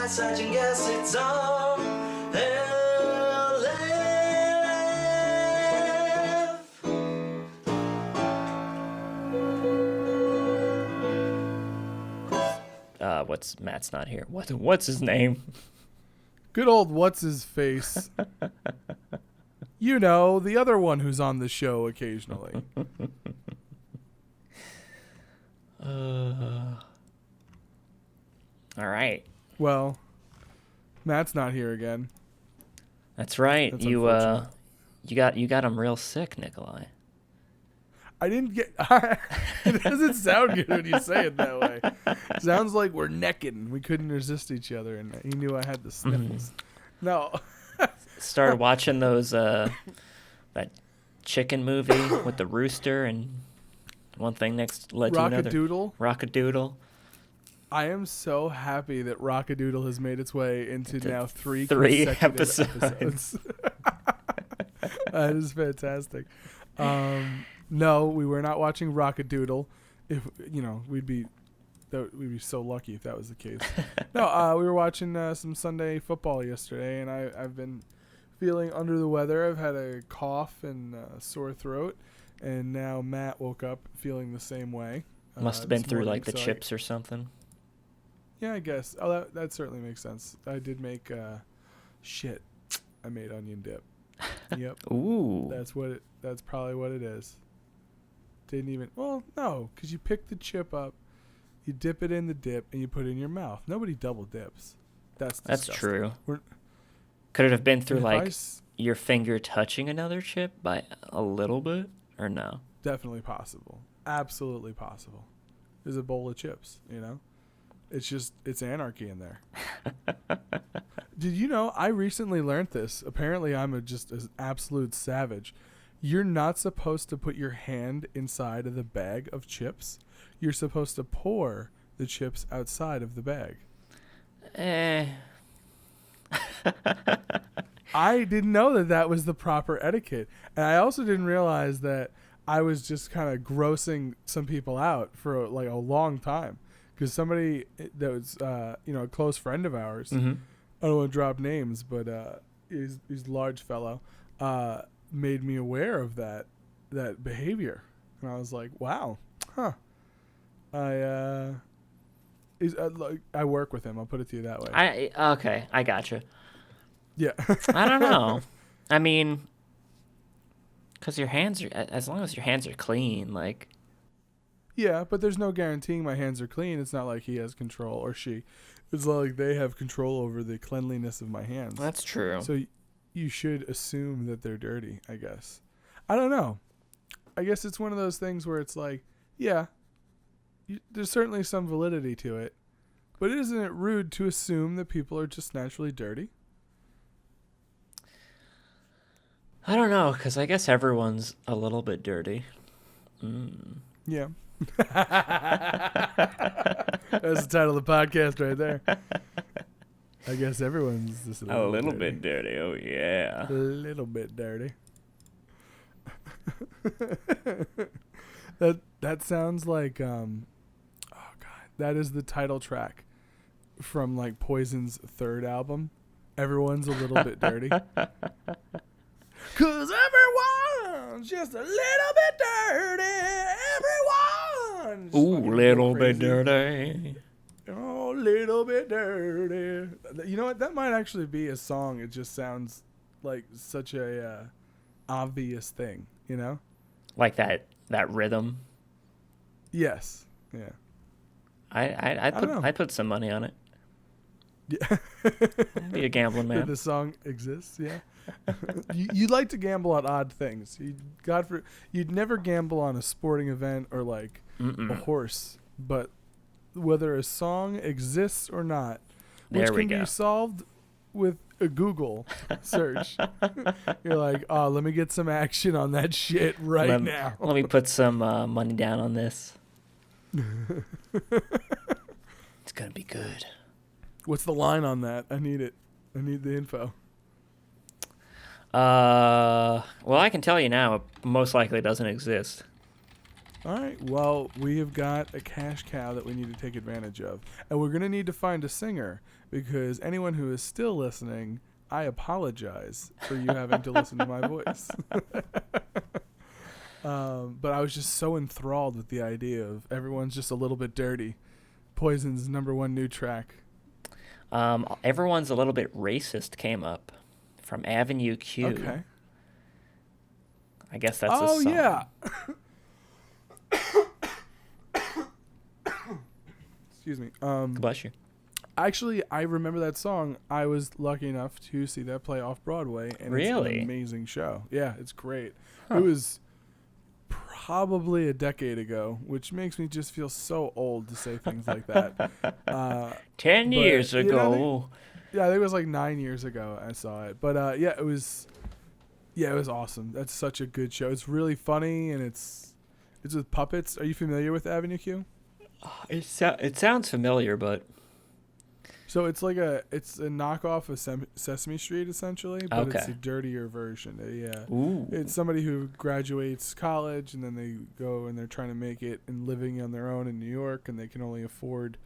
such and guess it's RLF. Matt's not here. What's his name? Good old what's his face. You know, the other one who's on the show occasionally. All right. Well, Matt's not here again. That's right. That's you unfortunate. you got him real sick, Nikolai. I didn't get... It doesn't sound good when you say it that way. Sounds like we're necking. We couldn't resist each other, and he knew I had the sniffles. No. Started watching those that chicken movie with the rooster and one thing next led to another. Rockadoodle? Rockadoodle. I am so happy that Rockadoodle has made its way into now three episodes. That is fantastic. No, we were not watching Rockadoodle. If we'd be so lucky if that was the case. No, we were watching some Sunday football yesterday, and I've been feeling under the weather. I've had a cough and a sore throat, and now Matt woke up feeling the same way. Must have been through morning, like the chips or something. Yeah, I guess. Oh, that certainly makes sense. I did make shit. I made onion dip. Yep. Ooh. That's probably what it is. Didn't even. Well, no, because you pick the chip up, you dip it in the dip, and you put it in your mouth. Nobody double dips. That's true. Could it have been through like s- your finger touching another chip by a little bit, or no? Definitely possible. Absolutely possible. There's a bowl of chips. It's anarchy in there. Did you know? I recently learned this. Apparently, I'm just an absolute savage. You're not supposed to put your hand inside of the bag of chips. You're supposed to pour the chips outside of the bag. I didn't know that was the proper etiquette. And I also didn't realize that I was just kind of grossing some people out for a long time. Because somebody that was, a close friend of ours, Mm-hmm. I don't want to drop names, but he's a large fellow, made me aware of that behavior. And I was like, wow, huh. I work with him. I'll put it to you that way. Okay, I gotcha. Yeah. I don't know. I mean, because as long as your hands are clean, like. Yeah, but there's no guaranteeing my hands are clean. It's not like he has control or she. It's not like they have control over the cleanliness of my hands. That's true. So you should assume that they're dirty, I guess. I don't know. I guess it's one of those things where it's like, yeah, there's certainly some validity to it. But isn't it rude to assume that people are just naturally dirty? I don't know, because I guess everyone's a little bit dirty. Yeah. That's the title of the podcast right there. I guess everyone's just A little bit dirty, oh yeah. A little bit dirty. That sounds like oh god, that is the title track from like Poison's third album. Everyone's a little bit dirty. 'Cause everyone's just a little bit dirty. Everyone's Ooh, little bit crazy. dirty. Oh, little bit dirty. You know what? That might actually be a song. It just sounds like such a obvious thing, you know? Like that rhythm. Yes. Yeah. I'd put some money on it. Yeah. I'd be a gambling That man. the song exists, yeah. You'd like to gamble on odd things. You'd never gamble on a sporting event or like a horse, but whether a song exists or not, which There we can go. be solved with a Google search. You're like, oh, let me get some action on that shit right now. Let me put some money down on this. It's gonna be good. What's the line on that? I need it. I need the info. Well, I can tell you now, it most likely doesn't exist. All right. Well, we have got a cash cow that we need to take advantage of. And we're going to need to find a singer because anyone who is still listening, I apologize for you having to listen to my voice. But I was just so enthralled with the idea of Everyone's Just a Little Bit Dirty, Poison's #1 new track. Everyone's a Little Bit Racist came up from Avenue Q. Okay. I guess that's a song. Oh, yeah. Excuse me. Bless you. Actually, I remember that song. I was lucky enough to see that play off Broadway, and Really? It's an amazing show. Yeah, it's great. Huh. It was probably a decade ago, which makes me just feel so old to say things like that. 10 years you know, ago. I think it was like 9 years ago I saw it. But yeah, it was awesome. That's such a good show. It's really funny, and it's with puppets. Are you familiar with Avenue Q? It sounds familiar, but So it's like it's a knockoff of Sesame Street essentially, but it's Okay. a dirtier version. Yeah, ooh, it's somebody who graduates college and then they go and they're trying to make it and living on their own in New York, and they can only afford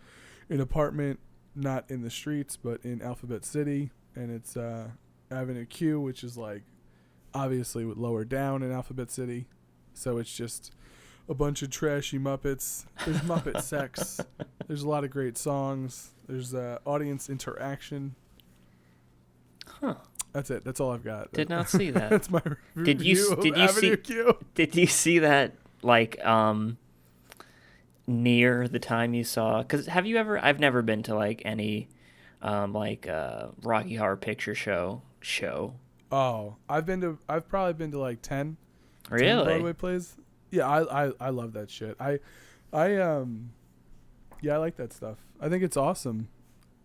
an apartment not in the streets but in Alphabet City, and it's Avenue Q, which is like obviously lower down in Alphabet City, so it's just a bunch of trashy Muppets. There's Muppet sex. There's a lot of great songs. There's audience interaction. huh? That's it. That's all I've got. Did not see that. That's my review Did you of Avenue Q. Did you see that like near the time you saw? Because have you ever? I've never been to like any Rocky Horror Picture Show. Oh, I've probably been to like 10 Really? Broadway plays. Yeah, I love that shit. I like that stuff. I think it's awesome.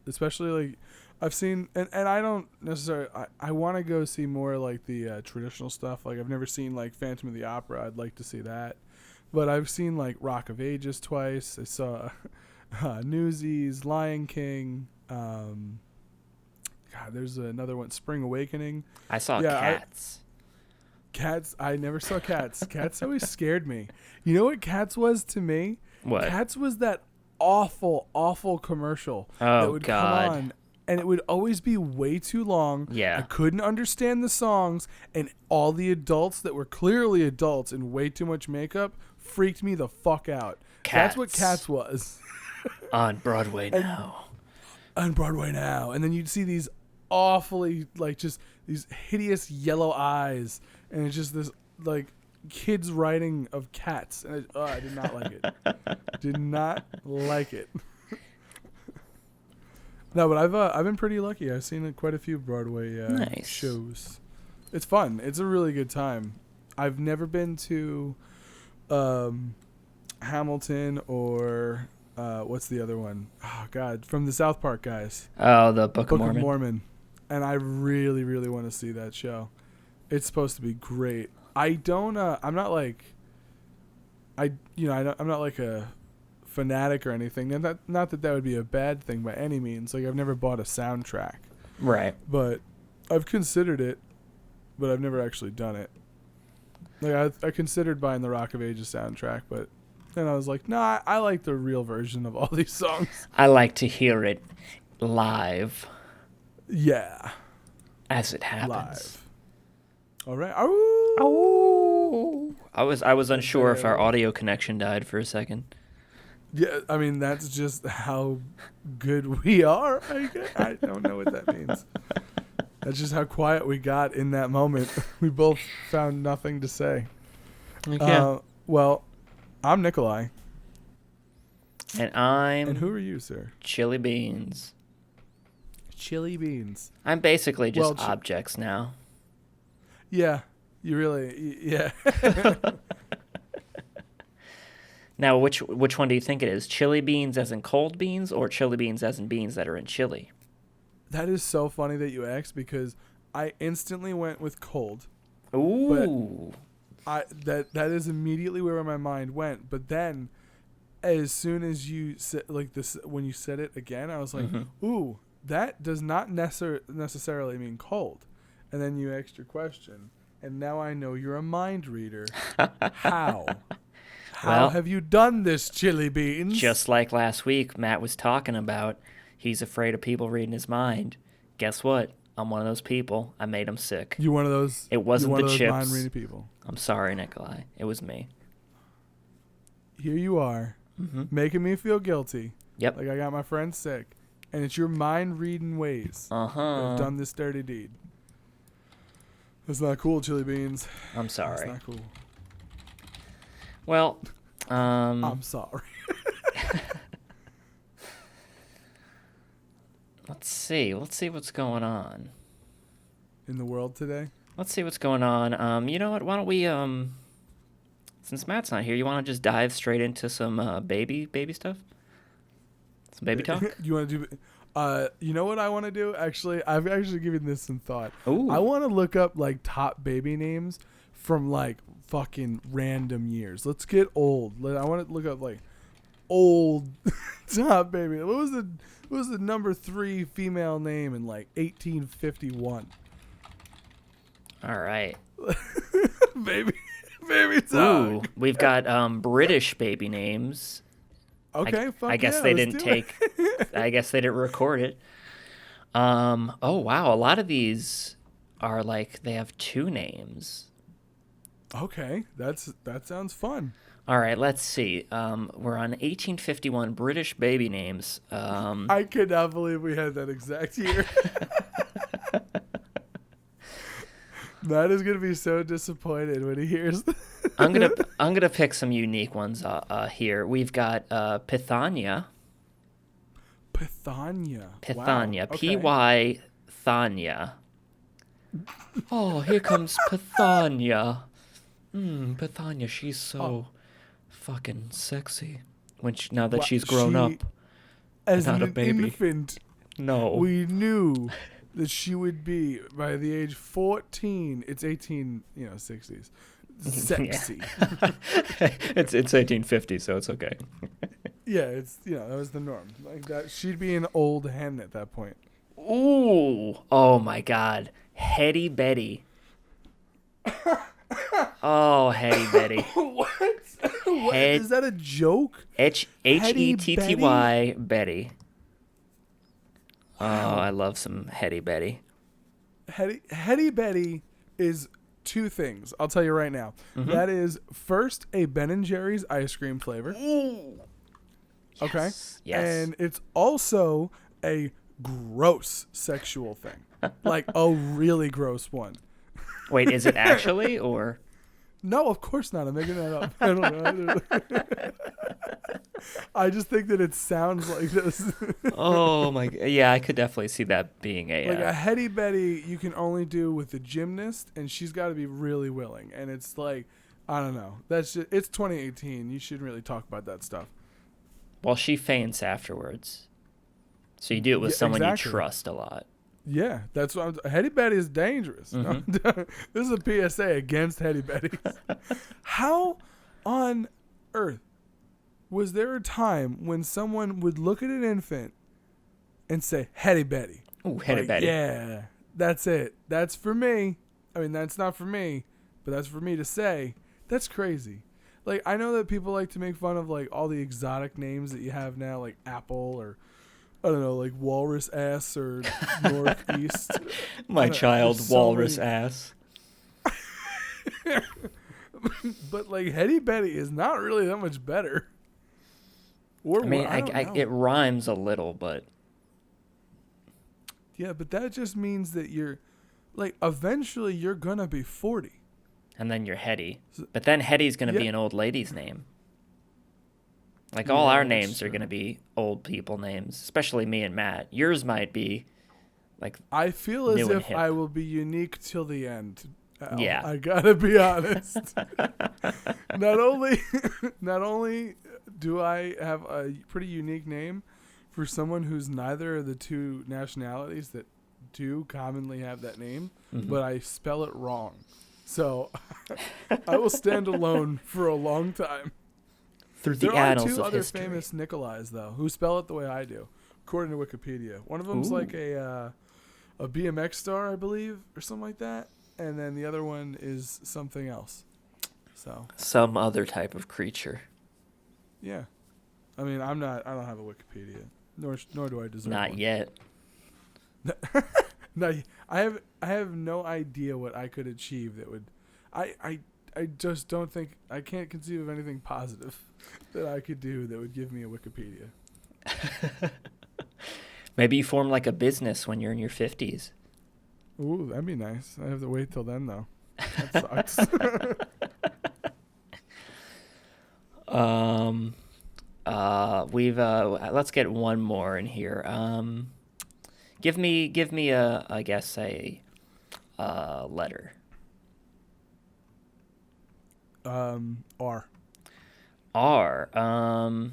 Especially like I've seen and I don't necessarily I want to go see more like the traditional stuff. Like I've never seen like Phantom of the Opera. I'd like to see that. But I've seen like Rock of Ages twice. I saw Newsies, Lion King, God, there's another one, Spring Awakening. I saw Cats. Cats, I never saw Cats. Cats always scared me. You know what Cats was to me? What? Cats was that awful, awful commercial Oh, that would God. come on, and it would always be way too long. Yeah. I couldn't understand the songs, and all the adults that were clearly adults in way too much makeup freaked me the fuck out. Cats. That's what Cats was. On Broadway now. On Broadway now. And then you'd see these awfully, like, just these hideous yellow eyes, and it's just this, like, kids writing of cats, and I did not like it. Did not like it. No, but I've been pretty lucky. I've seen quite a few Broadway Nice. shows. It's fun. It's a really good time. I've never been to Hamilton or what's the other one? Oh God, from the South Park guys. Oh, the Book of Book Mormon. of Mormon. And I really, really want to see that show. It's supposed to be great. I don't. I'm not like. I'm not like a fanatic or anything. And not that would be a bad thing by any means. Like I've never bought a soundtrack, Right. but I've considered it, but I've never actually done it. Like I considered buying the Rock of Ages soundtrack, but then I was like, nah, I like the real version of all these songs. I like to hear it live Yeah, as it happens. live. All right. Oh. Oh. I was unsure if our audio connection died for a second. Yeah, I mean that's just how good we are. I don't know what that means. That's just how quiet we got in that moment. We both found nothing to say. Okay. Well, I'm Nikolai. And I'm And who are you, sir? Chili Beans. Chili Beans. I'm basically just Well, objects now. Yeah, you really. Yeah. Now, which one do you think it is? Chili beans as in cold beans, or chili beans as in beans that are in chili? That is so funny that you asked because I instantly went with cold. Ooh. That is immediately where my mind went. But then, as soon as you said like this, when you said it again, I was like, "Ooh, that does not necessarily mean cold." And then you asked your question, and now I know you're a mind reader. How? How Well, have you done this, Chili Beans? just like last week, Matt was talking about he's afraid of people reading his mind. Guess what? I'm one of those people. I made him sick. You one of those? It wasn't you one the of those chips. mind-reading people. I'm sorry, Nikolai. It was me. Here you are, making me feel guilty. Yep. Like I got my friend sick, and it's your mind-reading ways that have done this dirty deed. That's not cool, Chili Beans. I'm sorry. That's not cool. Well, I'm sorry. Let's see what's going on In the world today? Let's see what's going on. You know what? Why don't we since Matt's not here, you want to just dive straight into some baby stuff? Some baby talk? You want to do you know what I want to do? Actually, I've actually given this some thought. Ooh. I want to look up like top baby names from like fucking random years. Let's get old. I want to look up like old top baby. What was the number 3 female name in like 1851? All right. baby talk. Ooh, we've got British baby names. Okay, I guess they didn't take. I guess they didn't record it. Oh wow, a lot of these are like they have 2 names. Okay, that sounds fun. All right, let's see. We're on 1851 British baby names. I could not believe we had that exact year. Matt is gonna be so disappointed when he hears that. I'm gonna pick some unique ones here. We've got Pithania. Pithania. Pithania. Wow. Okay. P-Y Thania. Oh, here comes Pithania. Pithania, she's so fucking sexy. Now that she's grown up. As not a an baby. infant, No. we knew that she would be by the age 14. It's 60s. Sexy. It's 1850, so it's okay. Yeah, it's that was the norm. Like that, she'd be an old hen at that point. Ooh. Oh my God. Hetty Betty. Oh, Hetty Betty. What? Is that a joke? Hetty Betty. Wow. Oh, I love some Hetty Betty. Hetty Betty is 2 things. I'll tell you right now. Mm-hmm. That is first a Ben & Jerry's ice cream flavor. Ooh. Okay. Yes. And it's also a gross sexual thing. Like a really gross one. Wait, is it actually or? No, of course not. I'm making that up. I don't know. I just think that it sounds like this. Oh my! Yeah, I could definitely see that being a. Like a Hetty Betty, you can only do with the gymnast, and she's got to be really willing. And it's like, I don't know. It's 2018. You shouldn't really talk about that stuff. Well, she faints afterwards, so you do it with someone exactly. you trust a lot. Yeah, that's what Hetty Betty is dangerous. Mm-hmm. This is a PSA against Hetty Betty. How on earth was there a time when someone would look at an infant and say, Hetty Betty? Ooh, Hetty Betty. Yeah, that's it. That's for me. I mean, that's not for me, but that's for me to say. That's crazy. Like, I know that people like to make fun of, like, all the exotic names that you have now, like Apple or, I don't know, like Walrus Ass or Northeast. My child, Walrus Ass. But, like, Hetty Betty is not really that much better. Or, I mean, I don't know. it rhymes a little, but. Yeah, but that just means that you're, like, eventually you're going to be 40. And then you're Hetty. But then Hetty's going to be an old lady's name. Like, all our names are going to be old people names, especially me and Matt. Yours might be, like, I feel as if hip. I will be unique till the end. Yeah. I got to be honest. Not only do I have a pretty unique name for someone who's neither of the 2 nationalities that do commonly have that name, but I spell it wrong. So I will stand alone for a long time. Through the annals of history. There are 2 other famous Nikolais, though, who spell it the way I do, according to Wikipedia. One of them's like a BMX star, I believe, or something like that. And then the other one is something else. So Some other type of creature. yeah, I mean, I don't have a Wikipedia, nor do I deserve Not one. yet. No, I have no idea what I could achieve that would, I just don't think I can't conceive of anything positive that I could do that would give me a Wikipedia. Maybe you form like a business when you're in your 50s. Ooh, that'd be nice. I have to wait till then though. That sucks. Let's get one more in here. Give me I guess a letter. R. R. All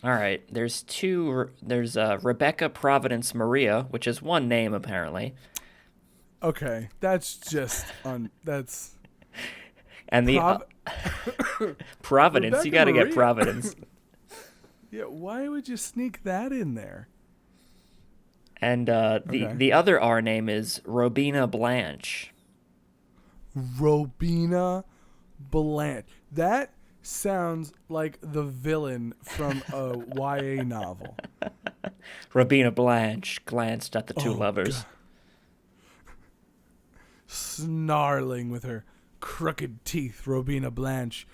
right. There's two. There's Rebecca Providence Maria, which is one name apparently. Okay, that's just that's. And the Providence. You got to get Providence. Yeah, why would you sneak that in there? And the other R name is Robina Blanche. Robina Blanche. That sounds like the villain from a YA novel. Robina Blanche glanced at the two lovers. God. Snarling with her crooked teeth, Robina Blanche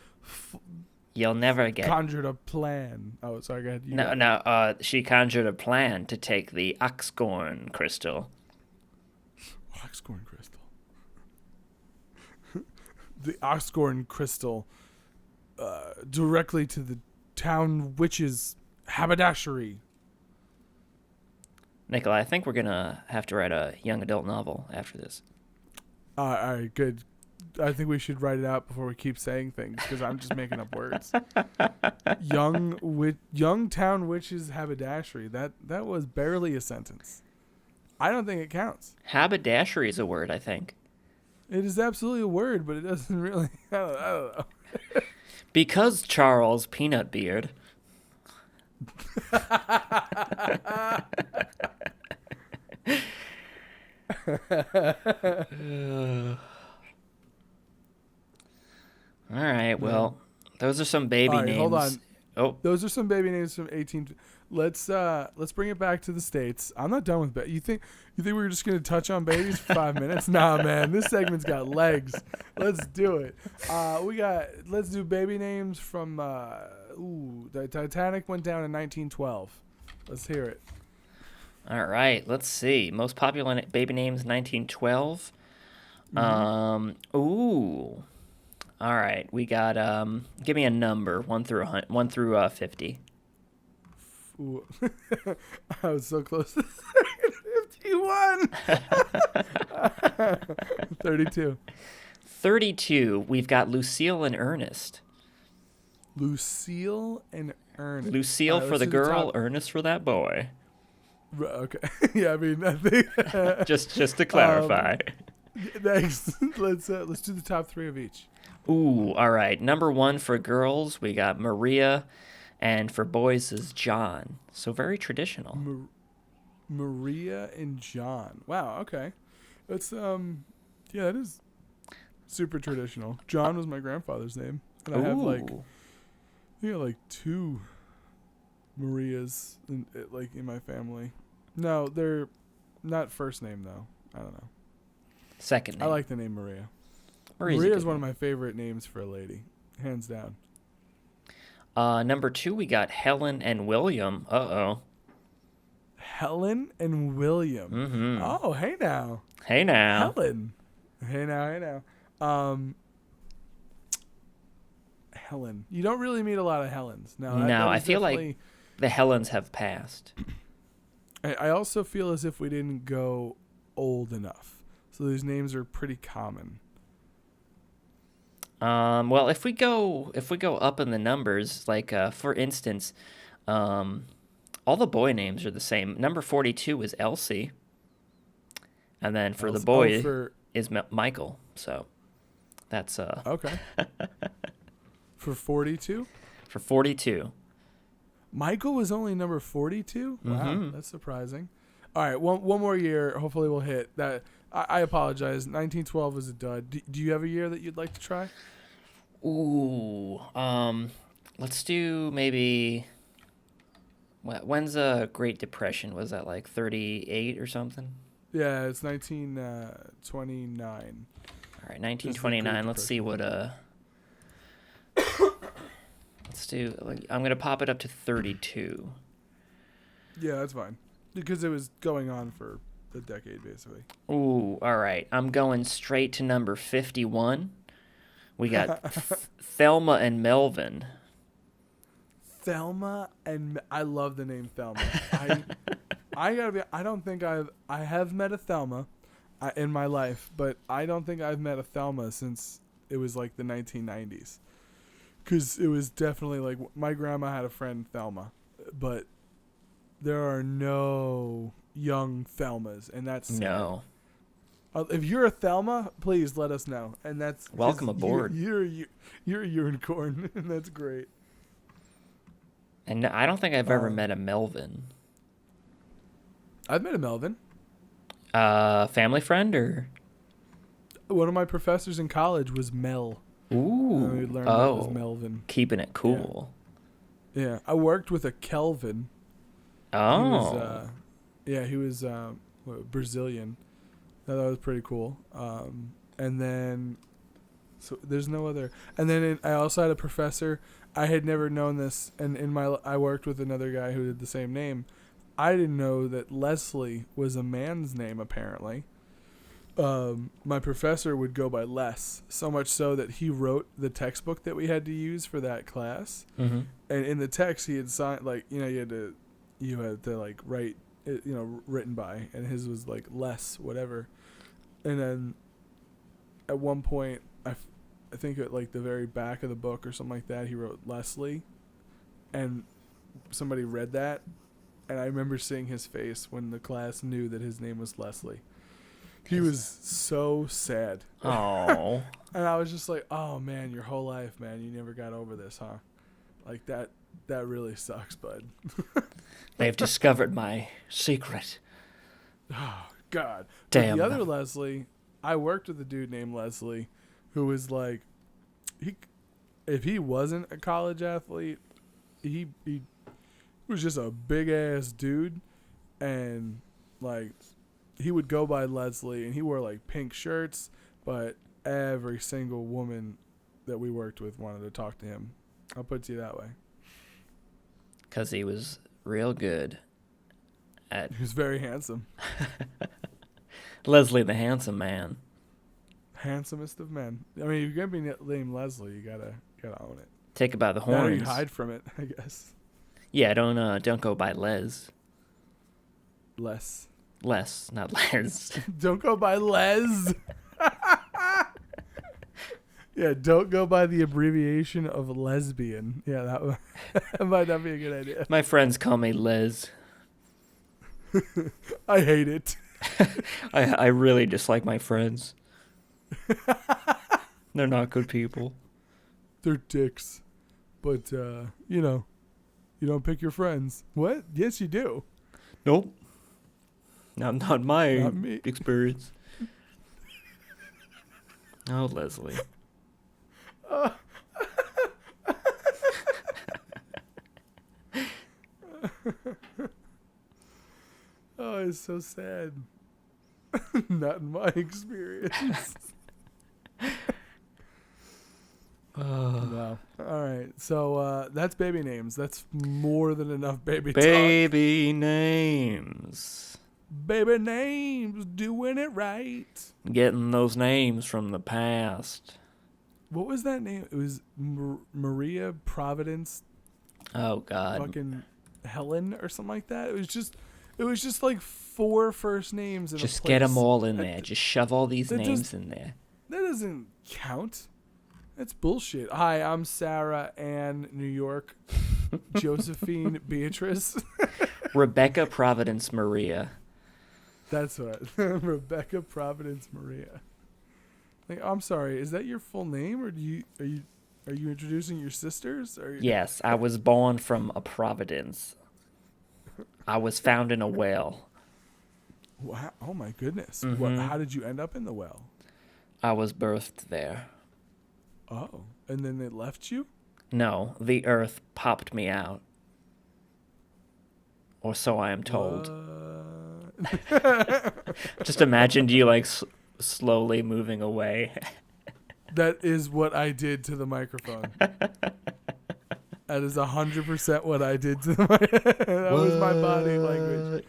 You'll never get... conjured a plan. Oh, sorry, go ahead. No, she conjured a plan to take the Oxgorn crystal. Oxgorn crystal. The Oxgorn crystal directly to the town witch's haberdashery. Nikolai, I think we're going to have to write a young adult novel after this. All right, good. I think we should write it out before we keep saying things because I'm just making up words. Young town witch's haberdashery. That was barely a sentence. I don't think it counts. Haberdashery is a word, I think. It is absolutely a word, but it doesn't really. I don't know. Because Charles Peanut Beard. All right, well, those are some baby names. Hold on. Oh, Those are some baby names from 18. Let's bring it back to the States. I'm not done with you think we were just gonna touch on babies for 5 minutes? Nah, man, this segment's got legs. Let's do it. Let's do baby names from the Titanic went down in 1912. Let's hear it. all right. Let's see. Most popular baby names 1912. Ooh. All right. We got give me a number 1 through 50. Ooh. I was so close to 51. 32. 32. We've got Lucille and Ernest. Lucille and Ernest. Lucille for the girl, Ernest for that boy. Okay. Yeah, I mean, I think just to clarify. Next, let's do the top 3 of each. Ooh, all right. Number 1 for girls, we got Maria, and for boys is John. So very traditional. Maria and John. Wow. Okay. That's yeah, that is super traditional. John was my grandfather's name, and I have like 2 Marias in my family. No, they're not first name though. I don't know. Second name. I like the name Maria. Maria is one of my favorite names for a lady, hands down. Number 2, we got Helen and William. Uh-oh. Helen and William. Mm-hmm. Oh, hey now. Hey now. Helen. Hey now. Helen. You don't really meet a lot of Helens. No, I feel like the Helens have passed. I also feel as if we didn't go old enough. So these names are pretty common. Well, if we go up in the numbers, like for instance, all the boy names are the same. Number 42 is Elsie, and then for the boy is Michael. So that's okay. For 42. For 42, Michael was only number 42. Wow, Mm-hmm. that's surprising. All right, one more year. Hopefully, we'll hit that. I apologize. 1912 was a dud. Do you have a year that you'd like to try? Ooh, let's do maybe. When's the Great Depression? Was that like 38 or something? Yeah, it's 1929. All right, 1929. Let's see what let's do. I'm gonna pop it up to 32. Yeah, that's fine. Because it was going on for a decade, basically. Ooh, all right. I'm going straight to number 51. We got Thelma and Melvin. Thelma and I love the name Thelma. I gotta be. I don't think I have met a Thelma in my life, but I don't think I've met a Thelma since it was like the 1990s. Because it was definitely like my grandma had a friend Thelma, but there are no young Thelmas, and that's sad. No. If you're a Thelma, please let us know. And that's Welcome aboard. You're a unicorn, and that's great. And I don't think I've ever met a Melvin. I've met a Melvin. Family friend or? One of my professors in college was Mel. Ooh. We learned that was Melvin. Keeping it cool. Yeah. I worked with a Kelvin. Oh. He was Brazilian. That was pretty cool. And then, so there's no other. And then I also had a professor. I had never known this, and I worked with another guy who did the same name. I didn't know that Leslie was a man's name, apparently. My professor would go by Les, so much so that he wrote the textbook that we had to use for that class. Mm-hmm. And in the text, he had signed, like, you had to like write it, written by, and his was like Les whatever. And then at one point, I think at like the very back of the book or something like that, he wrote Leslie, and somebody read that, and I remember seeing his face when the class knew that his name was Leslie. He was so sad. Oh. And I was just like, oh man, your whole life, man, you never got over this, huh? Like that really sucks, bud. They've discovered my secret. Oh God. Damn. But the other Leslie, I worked with a dude named Leslie who was like, if he wasn't a college athlete, he was just a big ass dude, and like he would go by Leslie, and he wore like pink shirts, but every single woman that we worked with wanted to talk to him. I'll put it to you that way. Because he was real good He was very handsome. Leslie the handsome man. Handsomest of men. I mean, if you're gonna be named Leslie, you gotta own it. Take it by the Or horns. you hide from it, I guess. Yeah, don't go by Les. Les, not Les. don't go by Les. Yeah, don't go by the abbreviation of lesbian. Yeah, that might not be a good idea. My friends call me Les. I hate it. I really dislike my friends. They're not good people. They're dicks. But, you don't pick your friends. What? Yes, you do. Nope. Not my Not me. experience. Oh, Leslie. Oh, it's so sad. Not in my experience. No. All right. So that's baby names. That's more than enough baby talk. Baby names. Baby names, doing it right. Getting those names from the past. What was that name? It was Maria Providence. Oh God. Fucking Helen or something like that. It was just like 4 first names in Just a place. get them all in there. Just shove all these names in there. That doesn't count. That's bullshit. Hi, I'm Sarah Ann New York. Josephine Beatrice. Rebecca Providence Maria. That's what. Rebecca Providence Maria. Like, I'm sorry, is that your full name, or are you introducing your sisters? Yes, I was born from a Providence. I was found in a well. Wow. Oh my goodness. What? Mhm. How did you end up in the well? I was birthed there. Oh, and then they left you? No, the earth popped me out. Or so I am told. What? Just imagined you like slowly moving away. That is what I did to the microphone. That is 100% what I did to the microphone. That was my body language.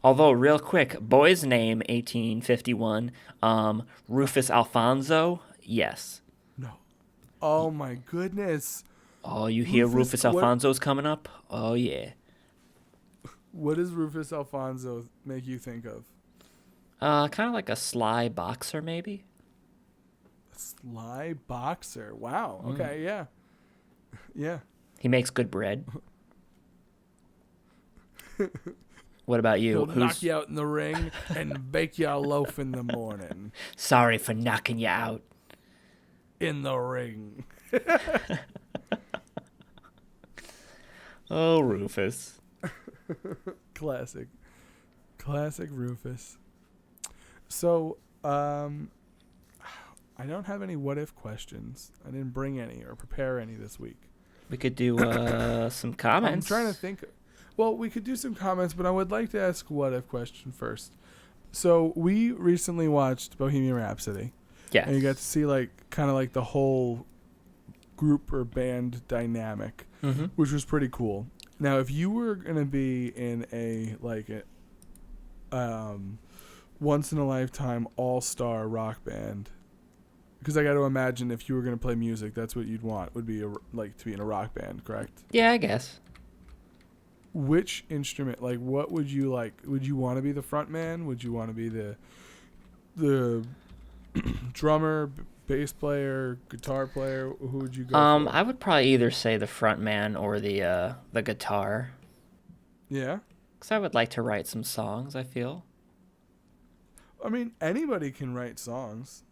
Although, real quick, boy's name 1851, Rufus Alfonso. Yes. No. Oh my goodness. Oh, you hear Rufus Alfonso's coming up? Oh yeah. What does Rufus Alfonso make you think of? Kind of like a sly boxer, maybe. A sly boxer. Wow. Mm. Okay. Yeah. Yeah. He makes good bread. What about you? He'll knock you out in the ring and bake you a loaf in the morning. Sorry for knocking you out. In the ring. Oh, Rufus. Classic. Classic Rufus. So, I don't have any what if questions. I didn't bring any or prepare any this week. We could do some comments. I'm trying to think. Well, we could do some comments, but I would like to ask what if question first. So we recently watched Bohemian Rhapsody. Yeah. And you got to see kind of the whole group or band dynamic, which was pretty cool. Now, if you were going to be in a once in a lifetime all-star rock band, because I got to imagine if you were going to play music, that's what you'd want, would be to be in a rock band, correct? Yeah, I guess. Which instrument, what would you like? Would you want to be the front man? Would you want to be the drummer, bass player, guitar player? Who would you go for? I would probably either say the front man or the guitar. Yeah? Because I would like to write some songs, I feel. I mean, anybody can write songs.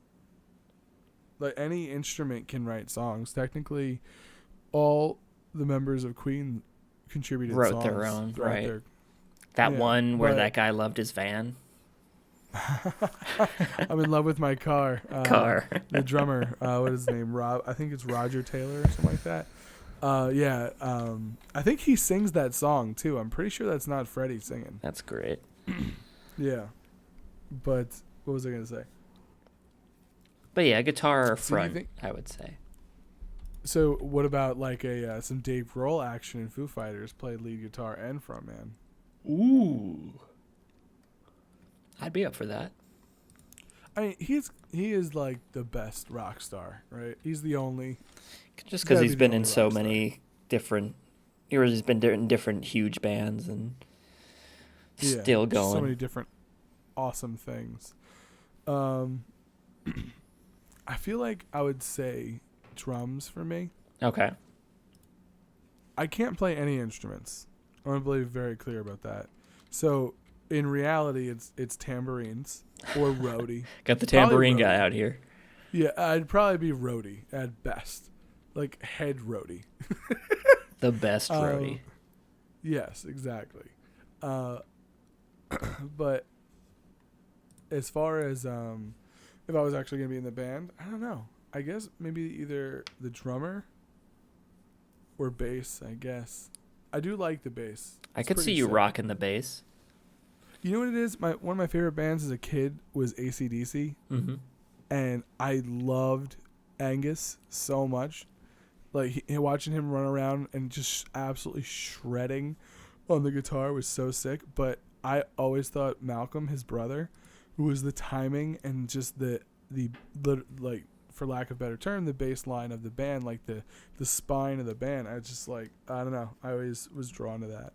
Any instrument can write songs. Technically, all the members of Queen contributed Wrote songs. their own, right. Yeah, one where but- that guy loved his van. I'm in love with my car. Car. The drummer, what is his name? Rob. I think it's Roger Taylor or something like that. I think he sings that song too. I'm pretty sure that's not Freddie singing. That's great. Yeah. But what was I gonna say? But yeah, guitar or So you front, think- I would say. So what about some Dave Grohl action in Foo Fighters? Played lead guitar and frontman. Ooh. I'd be up for that. I mean, he is the best rock star, right? He's the only. Just because Gotta he's be the been in only so rock star. many different... He's been in different huge bands and still just going. So many different awesome things. I feel like I would say drums for me. Okay. I can't play any instruments. I want to be very clear about that. So in reality, it's tambourines or roadie. Got the Probably tambourine guy roadie. out here. Yeah, I'd probably be roadie at best, head roadie. The best roadie. Yes, exactly. But as far as if I was actually gonna be in the band, I don't know. I guess maybe either the drummer or bass. I guess I do like the bass. I It's could see pretty you sick. rocking the bass. You know what it is? One of my favorite bands as a kid was AC/DC, Mm-hmm. and I loved Angus so much. Watching him run around and just absolutely shredding on the guitar was so sick. But I always thought Malcolm, his brother, who was the timing and just the for lack of a better term, the bass line of the band, the spine of the band. I just I don't know. I always was drawn to that.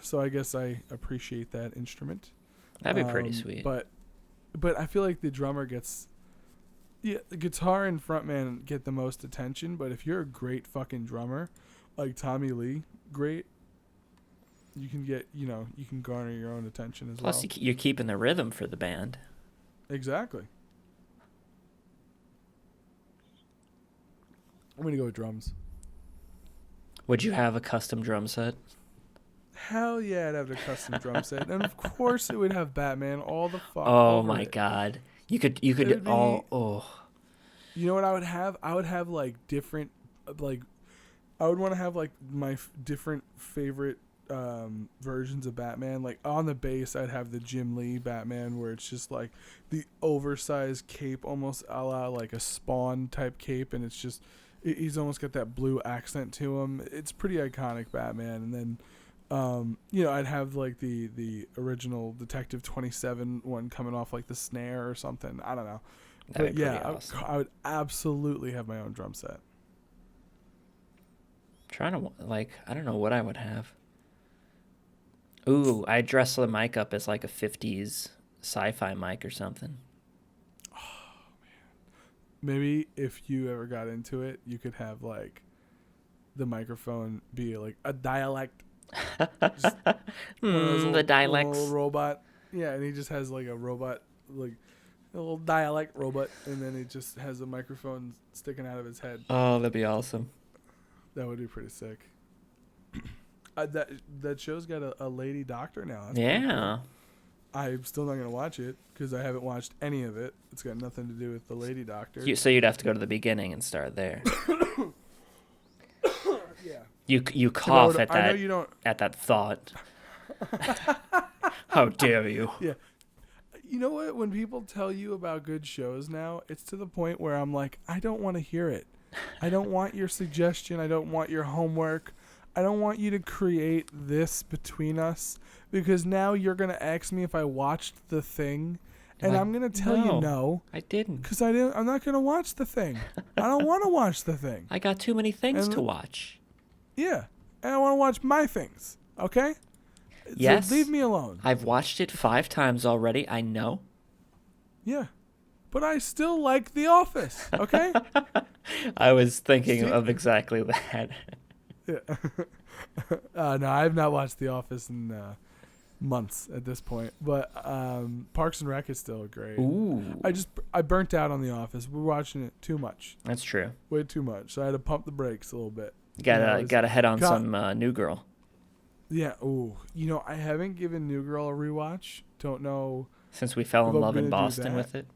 So I guess I appreciate that instrument. That'd be pretty sweet. But I feel like the drummer gets, the guitar and frontman get the most attention. But if you're a great fucking drummer, like Tommy Lee, great, you can get, you can garner your own attention as Plus, well. you're keeping the rhythm for the band. Exactly. I'm gonna go with drums. Would you have a custom drum set? hell yeah, I'd have the custom drum set, and of course it would have Batman all the fuck Oh over my it. god. You could It would be, all oh. you know what I would have? I would have like different, like, I would want to have like my different favorite versions of Batman. Like on the base, I'd have the Jim Lee Batman, where it's just like the oversized cape, almost a la like a Spawn type cape, and it's just he's almost got that blue accent to him. It's pretty iconic Batman. And then I'd have like the original Detective 27 one coming off like the snare or something. I don't know. That'd But be yeah, pretty awesome. I would absolutely have my own drum set. Trying to like I don't know what I would have. Ooh, I'd dress the mic up as like a 50s sci-fi mic or something. Maybe if you ever got into it, you could have like the microphone be like a dialect. Just one of those The dialects. little robot. Yeah, and he just has like a robot, like a little dialect robot, and then he just has a microphone sticking out of his head. Oh, that'd be awesome. That would be pretty sick. That show's got a lady doctor now. That's pretty Yeah. cool. I'm still not gonna watch it because I haven't watched any of it. It's got nothing to do with the lady doctor. So you'd have to go to the beginning and start there. Yeah. You cough at I know that you don't. at that thought. How dare you? Yeah. You know what? When people tell you about good shows now, it's to the point where I'm like, I don't want to hear it. I don't want your suggestion. I don't want your homework. I don't want you to create this between us because now you're going to ask me if I watched the thing and Like, I'm going to tell you no I didn't. because I'm not going to watch the thing. I don't want to watch the thing. I got too many things And- to watch. Yeah. And I want to watch my things. Okay? Yes. So leave me alone. I've watched it 5 times already. I know. Yeah. But I still like The Office. Okay? I was thinking See? of exactly that. Yeah. No, I have not watched The Office in months at this point. But Parks and Rec is still great. Ooh. I burnt out on The Office. We're watching it too much, That's true. way too much. So I had to pump the brakes a little bit. Gotta head on got- some New Girl. Yeah. Ooh. I haven't given New Girl a rewatch. Don't know. Since we fell If in I'm love in gonna do Boston that- with it.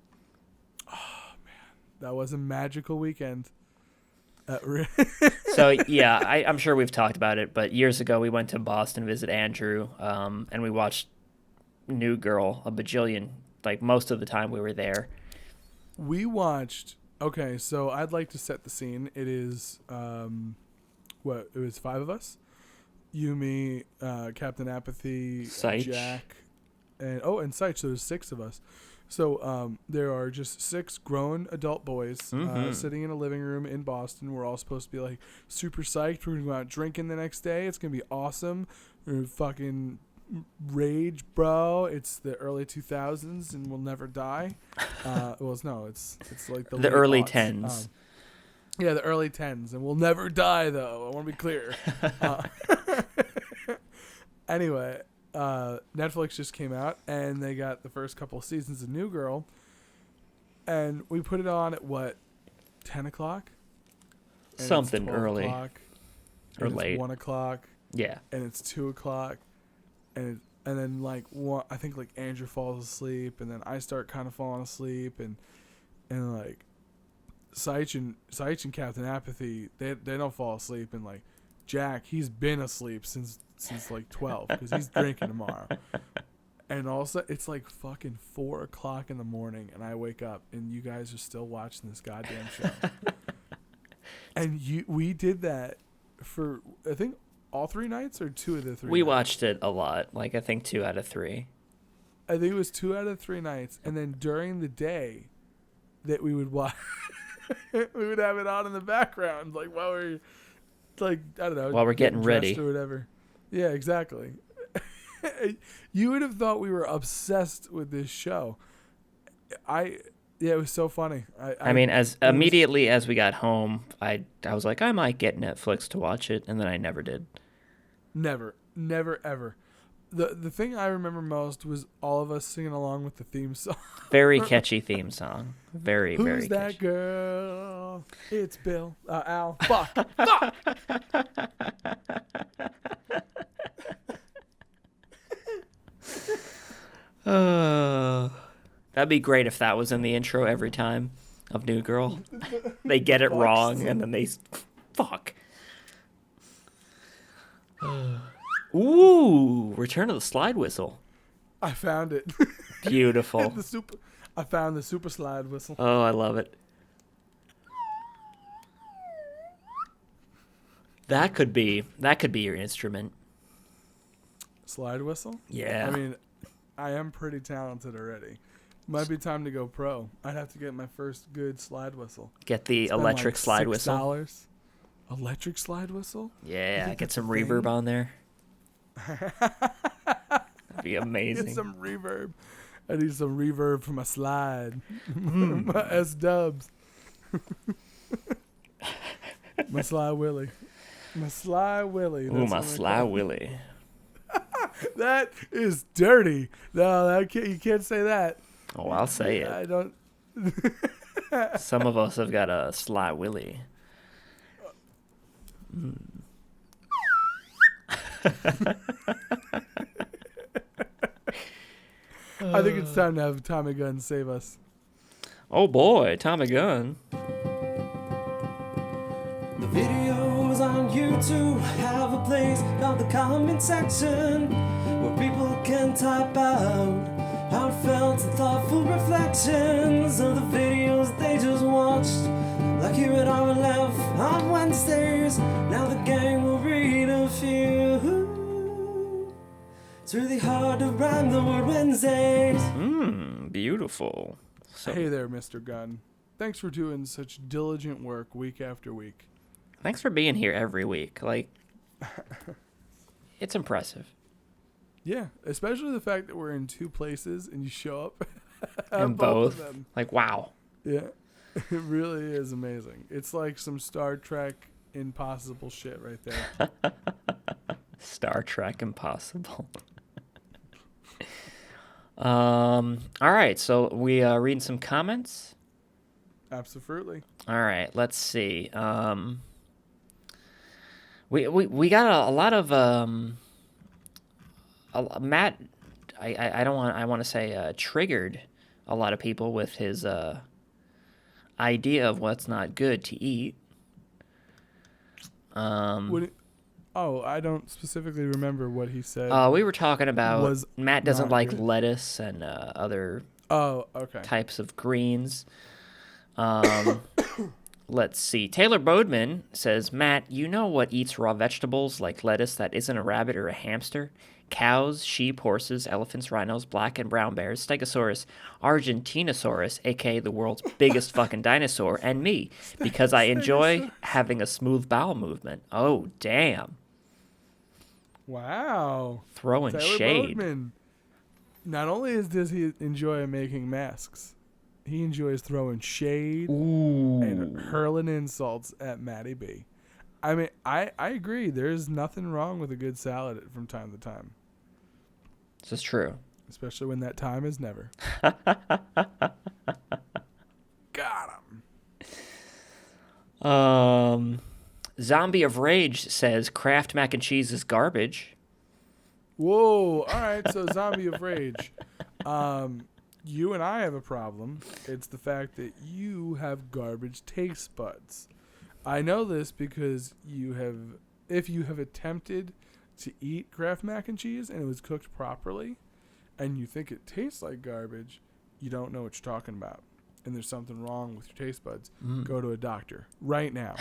That was a magical weekend. So yeah, I'm sure we've talked about it, but years ago we went to Boston to visit Andrew, and we watched New Girl a bajillion. Like most of the time we were there. We watched. Okay, so I'd like to set the scene. It is it was 5 of us. You, me, Captain Apathy, Seich. Jack, and Seich. So there's 6 of us. So there are just 6 grown adult boys sitting in a living room in Boston. We're all supposed to be like super psyched. We're gonna go out drinking the next day. It's gonna be awesome. We're gonna fucking rage, bro. It's the early 2000s, and we'll never die. It's like the late early aughts. 10s. Yeah, the early 10s, and we'll never die though. I want to be clear. Anyway. Netflix just came out and they got the first couple of seasons of New Girl, and we put it on at 10 o'clock, and Something it's 12 early o'clock, or and late. it's 1 o'clock, Yeah. and it's 2 o'clock, and then like I think like Andrew falls asleep, and then I start kind of falling asleep, and like Seich and Captain Apathy they don't fall asleep, and like Jack, he's been asleep since like 12 because he's drinking tomorrow. And also it's like fucking 4 o'clock in the morning and I wake up and you guys are still watching this goddamn show. And we did that for I think all 3 nights or 2 of the 3 We nights? watched it a lot. Like I think 2 out of 3. I think it was 2 out of 3 nights, and then during the day that we would watch we would have it on in the background like while we're like I don't know While we're getting dressed ready or whatever. Yeah, exactly. You would have thought we were obsessed with this show. It was so funny. I mean, as immediately as we got home, I was like, I might get Netflix to watch it, and then I never did. Never ever. The thing I remember most was all of us singing along with the theme song. Very catchy theme song. Very, very Who's that catchy. girl? It's Bill. Al. Fuck. That'd be great if that was in the intro every time of New Girl. They get it wrong, and then they... Fuck. Ooh, Return of the Slide Whistle. I found it. Beautiful. I found the super slide whistle. Oh, I love it. That could be your instrument. Slide whistle? Yeah. I mean, I am pretty talented already. Might be time to go pro. I'd have to get my first good slide whistle. Get the electric slide whistle. $6. Electric slide whistle? Yeah, get some reverb on there. That'd be amazing. Get some reverb. I need some reverb for my slide. My S-dubs. My Sly Willy. My Sly Willy. Ooh, my Sly Willy. That is dirty. No, you can't say that. Oh, I'll say it. I don't. Some of us have got a Sly Willy. I think it's time to have Tommy Gunn save us. Oh boy, Tommy Gunn. The videos on YouTube have a place called the comment section, where people can type out heartfelt and thoughtful reflections of the videos they just watched. Like here at RLF on Wednesdays, now the gang will read a few. It's really hard to rhyme the word Wednesdays. Beautiful. So, Hey there, Mr. Gunn. Thanks for doing such diligent work week after week. thanks for being here every week. Like, it's impressive. Yeah, especially the fact that we're in two places and you show up at And both both. of them. Like, wow. Yeah, it really is amazing. It's like some Star Trek impossible shit right there. Star Trek Impossible. All right, so we reading some comments. Absolutely. All right, let's see. We got a lot of Matt. I want to say triggered a lot of people with his idea of what's not good to eat. I don't specifically remember what he said. We were talking about Matt doesn't like good. lettuce and other Okay. types of greens. Let's see. Taylor Bodeman says, Matt, you know what eats raw vegetables like lettuce that isn't a rabbit or a hamster? Cows, sheep, horses, elephants, rhinos, black and brown bears, Stegosaurus, Argentinosaurus, aka the world's biggest fucking dinosaur, and me, because I enjoy having a smooth bowel movement. Oh, damn. Wow. Throwing Taylor shade. Bodeman. Not only does he enjoy making masks, he enjoys throwing shade and hurling insults at Matty B. I mean, I agree. There's nothing wrong with a good salad from time to time. This is true. Especially when that time is never. Got him. Zombie of Rage says Kraft mac and cheese is garbage. Whoa. All right. So Zombie of Rage. You and I have a problem. It's the fact that you have garbage taste buds. I know this because if you have attempted to eat Kraft mac and cheese and it was cooked properly and you think it tastes like garbage, you don't know what you're talking about. And there's something wrong with your taste buds. Go to a doctor right now.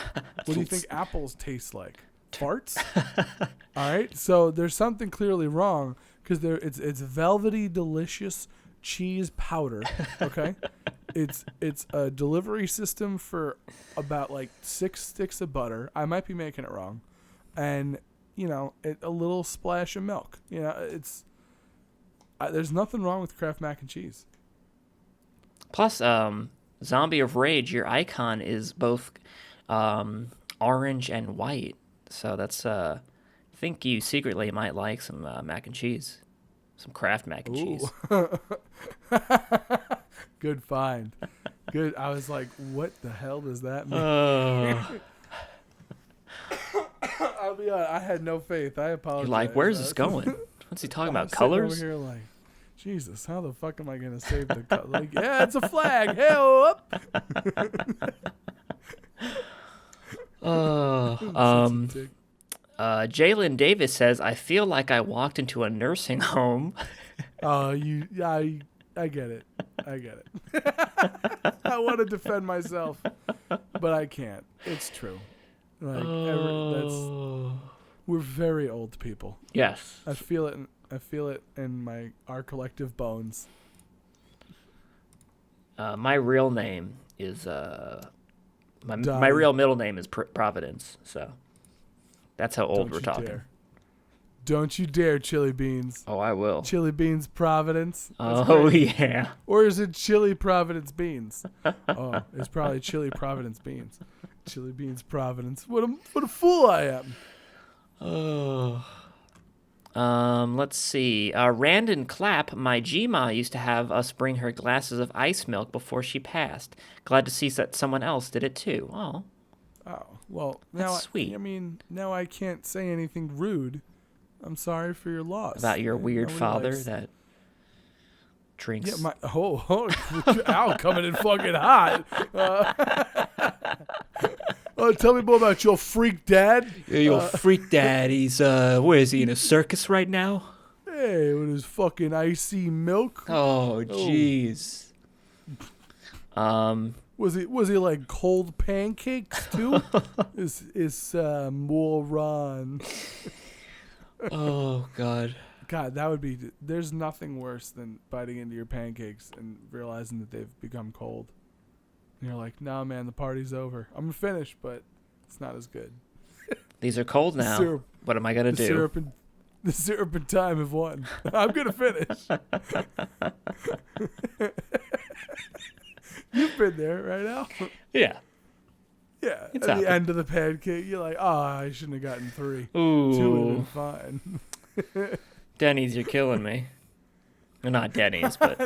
What do you think apples taste like? Farts? All right. So there's something clearly wrong because it's velvety, delicious cheese powder. Okay. It's a delivery system for about like 6 sticks of butter. I might be making it wrong. And, a little splash of milk. There's nothing wrong with Kraft mac and cheese. Plus, Zombie of Rage, your icon is both orange and white. So that's, I think you secretly might like some mac and cheese. Some Kraft mac and cheese. Good find. Good. I was like, what the hell does that mean? I'll be honest, I had no faith. I apologize. You're like, where's this going? What's he talking about? Sitting Colors? over here like, Jesus, how the fuck am I gonna save the like? Yeah, it's a flag. Hell up. Jalen Davis says, I feel like I walked into a nursing home. I get it. I get it. I want to defend myself, but I can't. It's true. Like we're very old people. Yes. I feel it. I feel it in our collective bones. My real name is my real middle name is Providence. So that's how old we're talking. Dare. Don't you dare, Chili Beans. Oh, I will. Chili Beans Providence. That's oh, great. yeah. Or is it Chili Providence Beans? Oh, it's probably Chili Providence Beans. Chili Beans Providence. What a fool I am. Oh. Let's see. Randon Clapp, my Gma used to have us bring her glasses of ice milk before she passed. Glad to see that someone else did it too. Oh. Oh, well, That's now sweet. I mean, now I can't say anything rude. I'm sorry for your loss. About your weird Nobody father likes- that drinks. Yeah, Al coming in fucking hot. Tell me more about your freak dad. Your freak dad, he's, where is he, in a circus right now? Hey, with his fucking icy milk. Oh, jeez. Was he like cold pancakes too? Is moron. Oh, God. God, that would be. There's nothing worse than biting into your pancakes and realizing that they've become cold. And you're like, nah, man, the party's over. I'm gonna finish, but it's not as good. These are cold now. Syrup, What am I going to do? The syrup and time have won. I'm gonna finish. You've been there, right, Al? Yeah. Yeah. It's At happened. the end of the pancake, you're like, I shouldn't have gotten 3. Ooh. 2 would have been fine. Denny's, you're killing me. Well, not Denny's, but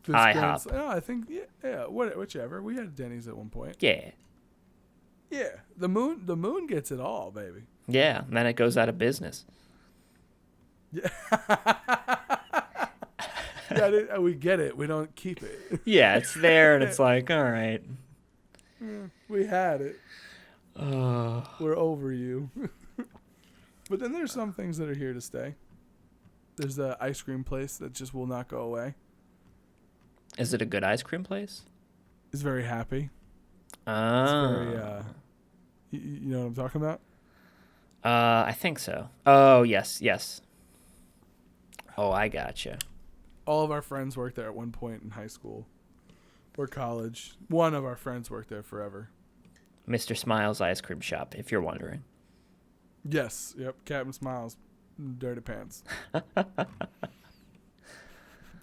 IHOP. Oh, I think whichever. We had Denny's at one point. yeah. Yeah, the moon gets it all, baby. Yeah, and then it goes out of business. Yeah, we get it. We don't keep it. Yeah, it's there, and it's like, all right. We had it. We're over you. But then there's some things that are here to stay. There's the ice cream place that just will not go away. Is it a good ice cream place? It's very happy. Oh. It's very, you know what I'm talking about? I think so. Oh, yes. Oh, I gotcha. All of our friends worked there at one point in high school or college. One of our friends worked there forever. Mr. Smiles Ice Cream Shop, if you're wondering. Yes. Yep. Captain Smiles, Dirty Pants.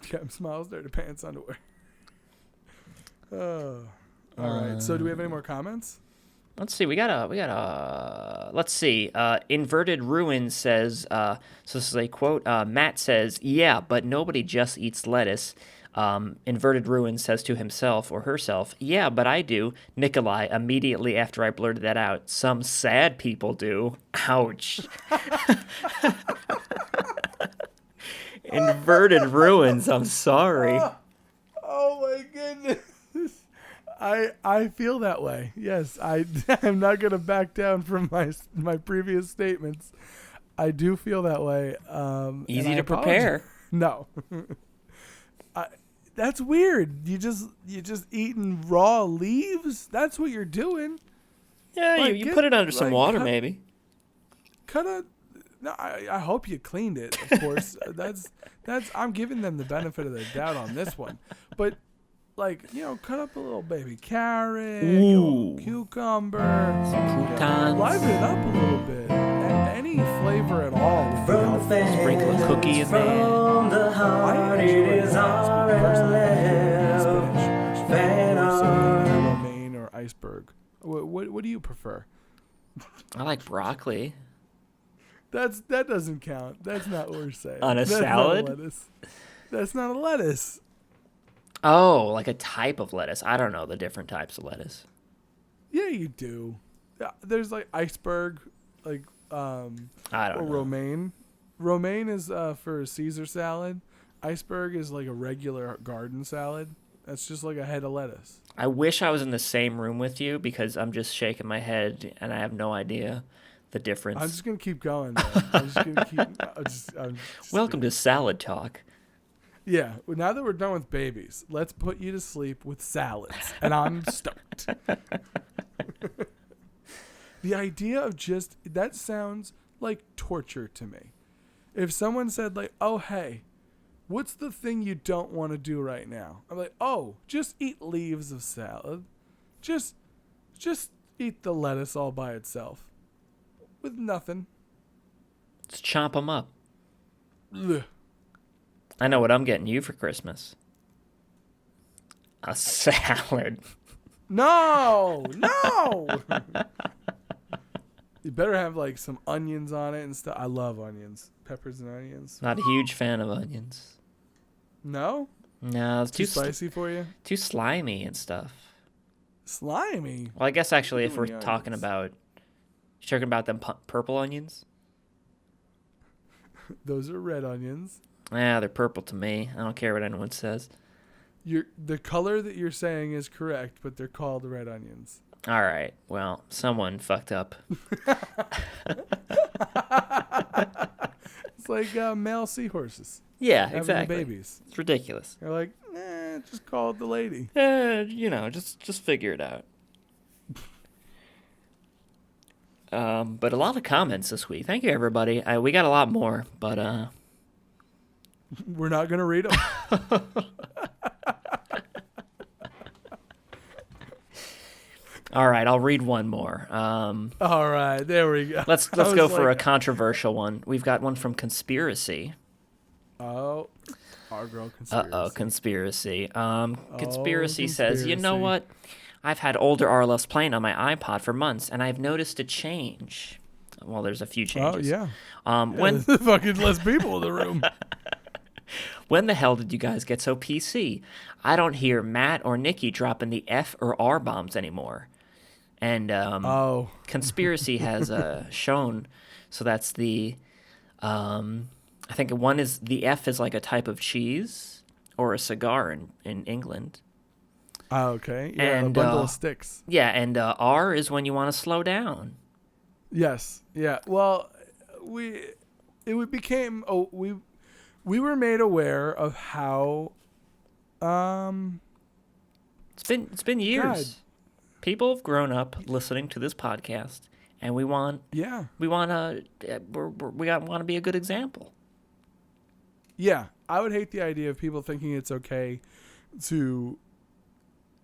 Captain Smiles, Dirty Pants underwear. Oh. All right. So do we have any more comments? Let's see. We got a. Let's see. Inverted Ruin says. So this is a quote. Matt says, "Yeah, but nobody just eats lettuce." Inverted Ruin says to himself or herself, "Yeah, but I do." Nikolai immediately after I blurted that out. Some sad people do. Ouch. Inverted Ruins. I'm sorry. Oh my goodness. I feel that way. Yes, I'm not going to back down from my previous statements. I do feel that way. Easy to prepare. No. That's weird. You just eating raw leaves? That's what you're doing. Yeah, Like, you put it under some water, cut- maybe. No, I hope you cleaned it, of course. that's I'm giving them the benefit of the doubt on this one. But like, cut up a little baby carrot, a little cucumber, Croutons. liven it up a little bit. Any flavor at all would be helpful. Sprinkle a cookie in there. From the I heart, enjoy it is spinach, fan or art. romaine or iceberg. What do you prefer? I like broccoli. That doesn't count. That's not what we're saying. On a That's not salad? lettuce. That's not a lettuce. Oh, like a type of lettuce. I don't know the different types of lettuce. Yeah, you do. There's like iceberg, like I don't or know. romaine. Romaine is for Caesar salad. Iceberg is like a regular garden salad. That's just like a head of lettuce. I wish I was in the same room with you because I'm just shaking my head and I have no idea the difference. I'm just gonna keep going, man. I'm just gonna keep. I'm just Welcome to Salad Talk. Yeah. Well, now that we're done with babies, let's put you to sleep with salads, and I'm stoked. The idea of just that sounds like torture to me. If someone said like, "Oh, hey, what's the thing you don't want to do right now?" I'm like, "Oh, just eat leaves of salad. Just eat the lettuce all by itself, with nothing." Let's chomp them up. Ugh. I know what I'm getting you for Christmas. A salad. No. You better have like some onions on it and stuff. I love onions, peppers and onions. Not a huge fan of onions. No? No, it's Too spicy for you? too slimy and stuff. Slimy. Well, I guess actually, if we're Doing talking onions. about, you're talking about them purple onions. Those are red onions. Yeah, they're purple to me. I don't care what anyone says. The color that you're saying is correct, but they're called red onions. All right. Well, someone fucked up. It's like male seahorses Yeah, having exactly. babies. It's ridiculous. They're like, just call it the lady. Just figure it out. But a lot of comments this week. Thank you, everybody. We got a lot more, but We're not going to read them. all right, I'll read one more. All right, there we go. Let's I go was for like, a controversial one. We've got one from Conspiracy. Oh, our girl Conspiracy. Conspiracy. Conspiracy says, you know Conspiracy. what? I've had older RLFs playing on my iPod for months, and I've noticed a change. Well, there's a few changes. Oh, yeah. When There's fucking less people in the room. when the hell did you guys get so PC? I don't hear Matt or Nikki dropping the F or R bombs anymore. And Oh. Conspiracy has shown, so that's the, I think one is, the F is like a type of cheese or a cigar in England. Oh, okay. Yeah, a And, bundle of sticks. Yeah, and R is when you want to slow down. Yes. Yeah. Well, we were made aware of how It's been years. God. People have grown up listening to this podcast, and we want yeah. to be a good example. Yeah. I would hate the idea of people thinking it's okay to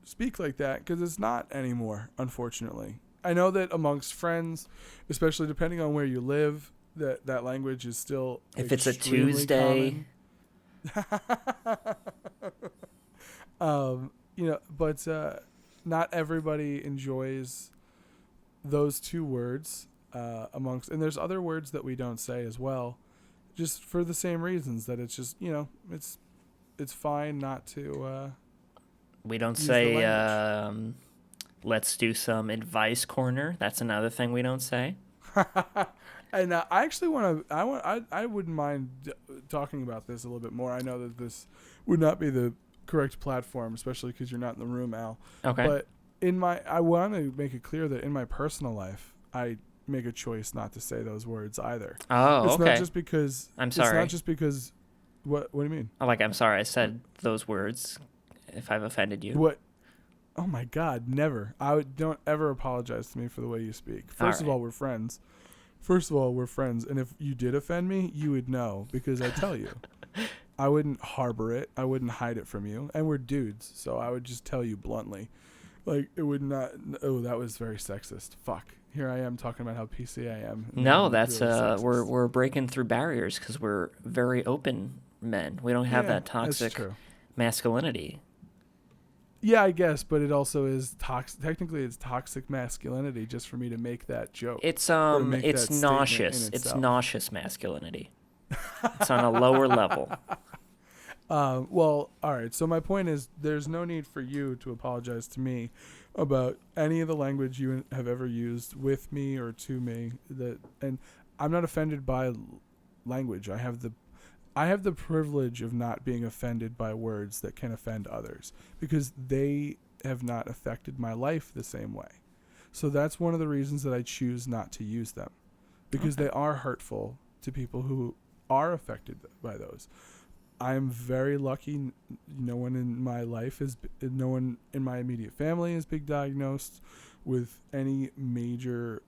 speak like that, because it's not anymore, unfortunately. I know that amongst friends, especially depending on where you live, that language is still If it's a extremely Tuesday, common. But not everybody enjoys those two words amongst, and there's other words that we don't say as well, just for the same reasons, that it's just, it's fine not to we don't use the say language. let's do some advice corner. That's another thing we don't say. And I actually I wouldn't mind talking about this a little bit more. I know that this would not be the correct platform, especially because you're not in the room, Al. Okay. But I want to make it clear that in my personal life, I make a choice not to say those words either. Oh, It's okay. not just because I'm sorry. It's not just because. What do you mean? I'm sorry I said those words. If I've offended you. What? Oh my God! Never. Don't ever apologize to me for the way you speak. First of right. all, we're friends. And if you did offend me, you would know, because I tell you. I wouldn't harbor it. I wouldn't hide it from you. And we're dudes, so I would just tell you bluntly. Like, it would not. Oh, that was very sexist. Fuck. Here I am talking about how PC I am. No, that's really sexist. we're breaking through barriers because we're very open men. We don't have Yeah, that that's toxic true. masculinity. Yeah, I guess, but it also is toxic. Technically, it's toxic masculinity just for me to make that joke. It's or to make that it's statement nauseous. in It's itself. nauseous masculinity. It's on a lower level. Well, all right. So my point is, there's no need for you to apologize to me about any of the language you have ever used with me or to me. And I'm not offended by language. I have the privilege of not being offended by words that can offend others because they have not affected my life the same way. So that's one of the reasons that I choose not to use them, because they are hurtful to people who are affected by those. I'm very lucky. No one in my life no one in my immediate family has been diagnosed with any major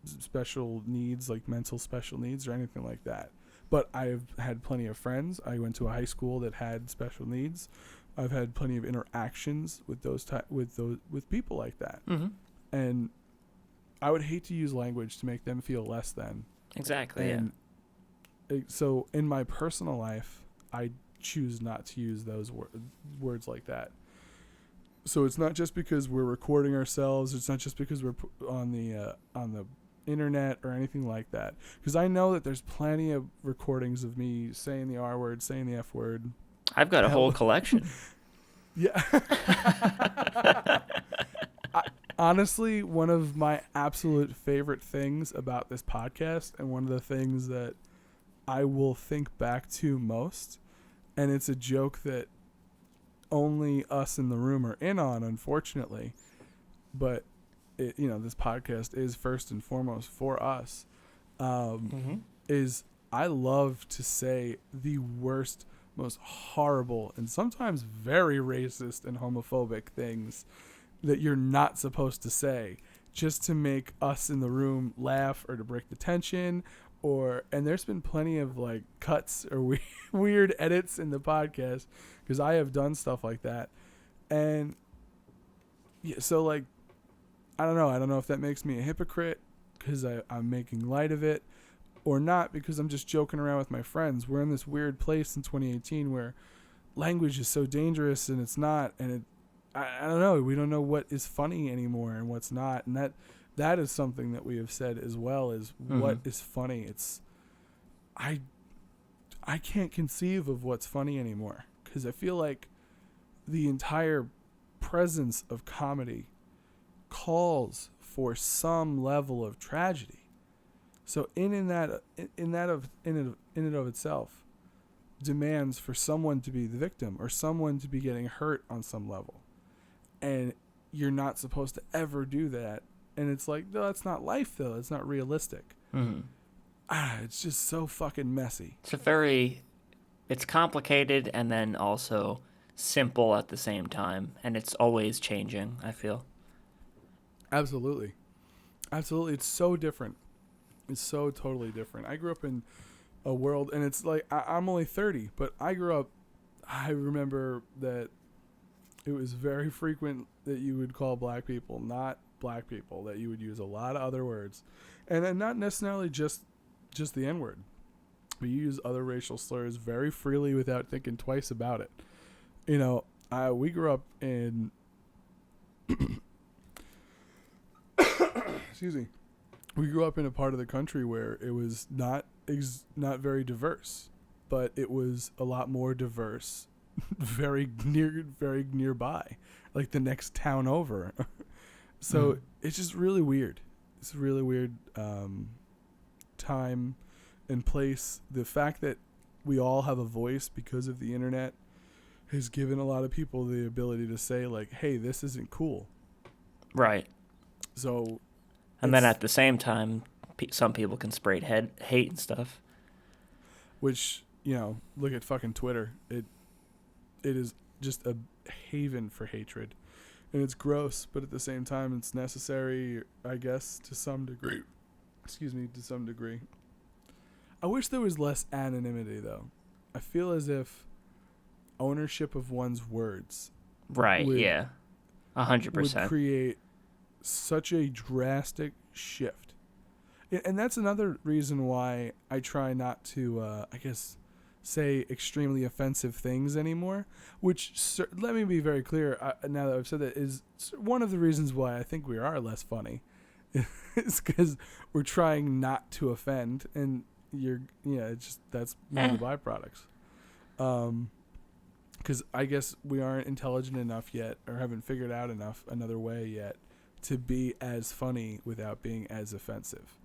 special needs, like mental special needs or anything like that. But I've had plenty of friends. I went to a high school that had special needs. I've had plenty of interactions with with people like that. Mm-hmm. And I would hate to use language to make them feel less than. Exactly. And so in my personal life, I choose not to use those words like that. So it's not just because we're recording ourselves. It's not just because we're on the internet or anything like that. Because I know that there's plenty of recordings of me saying the R word, saying the F word. I've got a whole collection. Yeah. Honestly, one of my absolute favorite things about this podcast, and one of the things that I will think back to most, and it's a joke that only us in the room are in on, unfortunately, but this podcast is first and foremost for us, is I love to say the worst, most horrible, and sometimes very racist and homophobic things that you're not supposed to say, just to make us in the room laugh or to break the tension. And there's been plenty of like cuts or weird edits in the podcast because I have done stuff like that. And yeah, so like, I don't know if that makes me a hypocrite because I'm making light of it, or not because I'm just joking around with my friends. We're in this weird place in 2018 where language is so dangerous, and it's not, and I don't know. We don't know what is funny anymore and what's not, and that is something that we have said as well, is what is funny. It's I can't conceive of what's funny anymore because I feel like the entire presence of comedy calls for some level of tragedy. So in and of itself demands for someone to be the victim or someone to be getting hurt on some level. And you're not supposed to ever do that. And it's like, no, that's not life, though. It's not realistic. Mm-hmm. It's just so fucking messy. It's complicated and then also simple at the same time. And it's always changing, I feel. Absolutely. It's so different. It's so totally different. I grew up in a world, and it's like, I'm only 30, but I remember that it was very frequent that you would call black people not black people, that you would use a lot of other words, and then not necessarily just the N-word, but you use other racial slurs very freely without thinking twice about it. We grew up in excuse me, we grew up in a part of the country where it was not very diverse, but it was a lot more diverse very nearby, like the next town over. So it's just really weird. It's a really weird time and place. The fact that we all have a voice because of the internet has given a lot of people the ability to say, like, hey, this isn't cool. Right. So, and then at the same time, some people can spray hate and stuff. Which, look at fucking Twitter. It is just a haven for hatred. And it's gross, but at the same time, it's necessary, I guess, to some degree. To some degree. I wish there was less anonymity, though. I feel as if ownership of one's words, right? Yeah, 100%, would create such a drastic shift. And that's another reason why I try not to, say extremely offensive things anymore, which, let me be very clear, now that I've said that, is one of the reasons why I think we are less funny. It's because we're trying not to offend, and that's one of the byproducts. Because I guess we aren't intelligent enough yet, or haven't figured out another way yet to be as funny without being as offensive.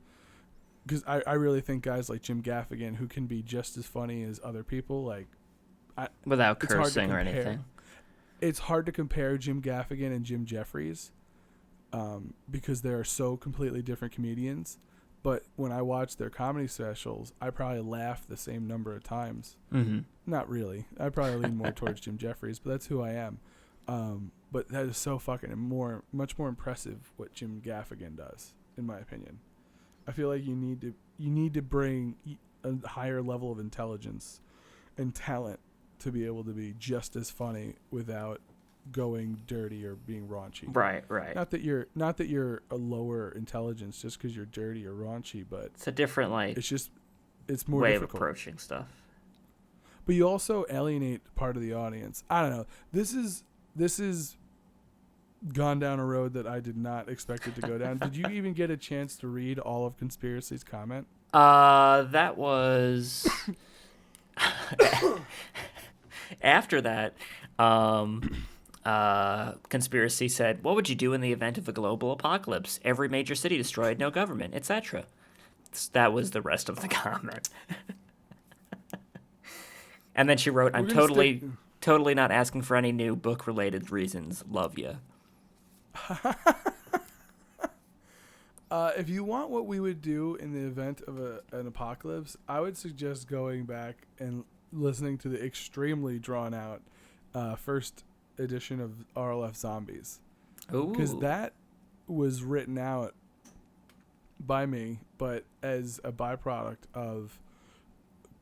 because I really think guys like Jim Gaffigan, who can be just as funny as other people, like Without it's hard to cursing or compare. anything. It's hard to compare Jim Gaffigan and Jim Jeffries, because they are so completely different comedians. But when I watch their comedy specials, I probably laugh the same number of times. Mm-hmm. Not really. I probably lean more towards Jim Jeffries, but that's who I am. But that is so fucking much more impressive what Jim Gaffigan does, in my opinion. I feel like you need to bring a higher level of intelligence and talent to be able to be just as funny without going dirty or being raunchy. Right. Not that you're a lower intelligence just because you're dirty or raunchy, but It's a different it's more way difficult. of approaching stuff. But you also alienate part of the audience. I don't know. This is gone down a road that I did not expect it to go down. Did you even get a chance to read all of Conspiracy's comment? That was after that. Conspiracy said, "What would you do in the event of a global apocalypse? Every major city destroyed, no government, etc." That was the rest of the comment. And then she wrote, "I'm totally not asking for any new book-related reasons. Love ya." If you want what we would do in the event of an apocalypse, I would suggest going back and listening to the extremely drawn-out first edition of RLF Zombies. Because that was written out by me, but as a byproduct of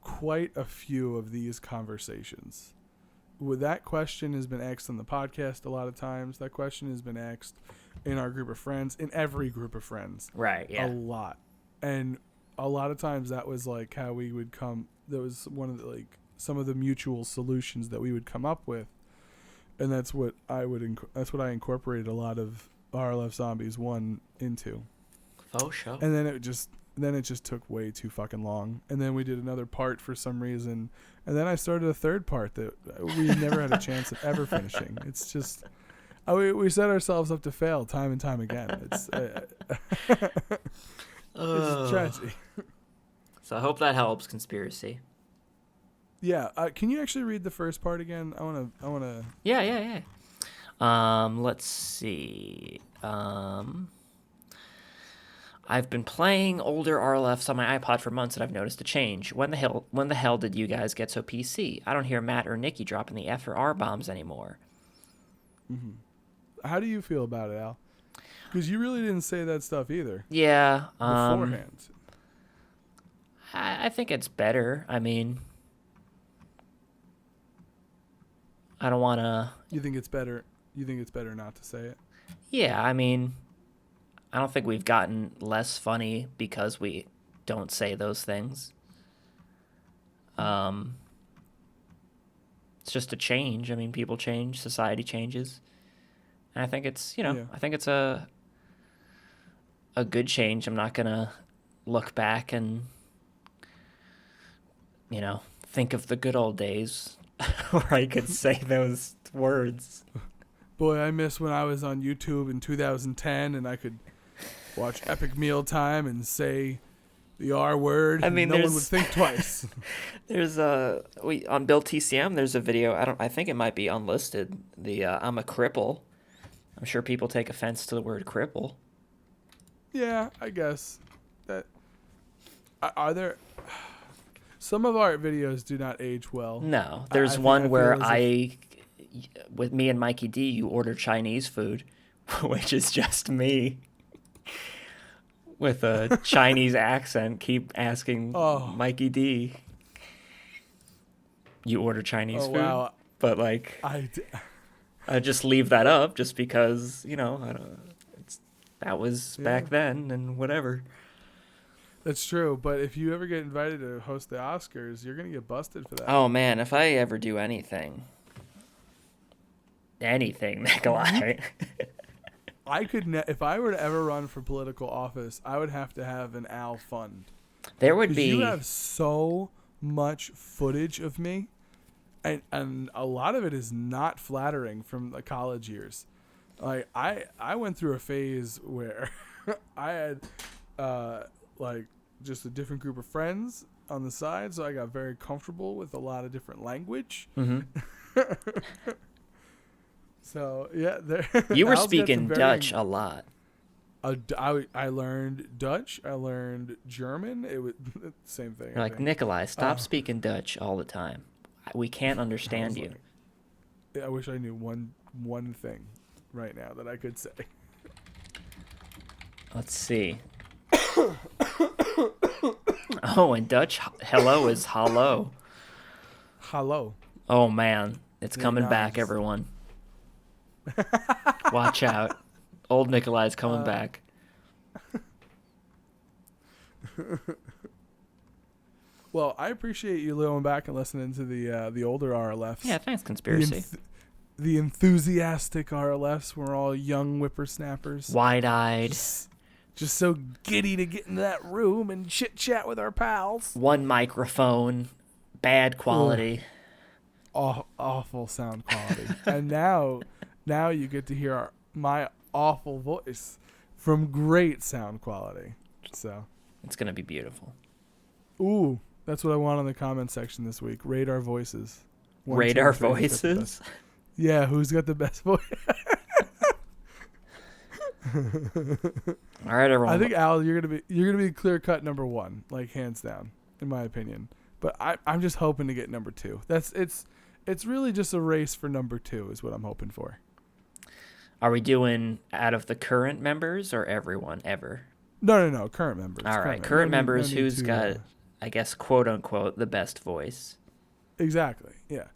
quite a few of these conversations. That question has been asked on the podcast a lot of times. That question has been asked in our group of friends, in every group of friends. Right, yeah. A lot. And a lot of times that was like how we would come, that was one of the, like, some of the mutual solutions that we would come up with. And that's what I incorporated a lot of RLF Zombies 1 into. Oh, show. And then it just took way too fucking long. And then we did another part for some reason. And then I started a third part that we never had a chance of ever finishing. It's just, we set ourselves up to fail time and time again. It's it's a tragedy. So I hope that helps, Conspiracy. Yeah. Can you actually read the first part again? I wanna. Yeah. Let's see. I've been playing older RLFs on my iPod for months and I've noticed a change. When the hell did you guys get so PC? I don't hear Matt or Nikki dropping the F or R bombs anymore. Mm-hmm. How do you feel about it, Al? Because you really didn't say that stuff either. Yeah. Beforehand. I think it's better. I mean, I don't want to... You think it's better not to say it? Yeah, I mean, I don't think we've gotten less funny because we don't say those things. It's just a change. I mean, people change, society changes. And I think it's, I think it's a good change. I'm not going to look back and, think of the good old days where I could say those words. Boy, I miss when I was on YouTube in 2010 and I could watch Epic Mealtime and say the R word. I mean, no one would think twice. There's on Build TCM. There's a video. I think it might be unlisted. The I'm a cripple. I'm sure people take offense to the word cripple. Yeah, I guess that. Are there? Some of our videos do not age well. No, there's one where with me and Mikey D, you order Chinese food, which is just me with a Chinese accent. Keep asking Mikey D. You order Chinese food, wow. But like I just leave that up just because that was back then and whatever. That's true, but if you ever get invited to host the Oscars, you're gonna get busted for that. Oh man, if I ever do anything, Nikolai. I could if I were to ever run for political office, I would have to have an Al fund. There would be. You have so much footage of me, and a lot of it is not flattering from the college years. Like I went through a phase where I had just a different group of friends on the side, so I got very comfortable with a lot of different language. So yeah, You were Al's got speaking some very- Dutch a lot. I learned Dutch. I learned German. It was same thing. You're like, Nikolai, stop speaking Dutch all the time. We can't understand you. I wish I knew one thing right now that I could say. Let's see. Oh, in Dutch, hello is hallo. Hello. Oh, man. It's Yeah, coming no, back, just- everyone. Watch out. Old Nikolai's coming back. Well, I appreciate you going back and listening to the older RLFs. Yeah, thanks, Conspiracy. The enthusiastic RLFs were all young whippersnappers. Wide-eyed. Just so giddy to get into that room and chit-chat with our pals. One microphone. Bad quality. Awful sound quality. And now you get to hear my awful voice from great sound quality. So It's going to be beautiful. ooh, that's what I want on the comment section this week. Rate our voices. Rate our voices? Yeah, who's got the best voice? All right, everyone. I think Al, you're gonna be clear cut number one, like hands down, in my opinion. But I'm just hoping to get number two. It's really just a race for number two is what I'm hoping for. Are we doing out of the current members or everyone ever? No, current members. All right, current members. No need Who's to, got, I guess, quote unquote, the best voice? exactly? Yeah.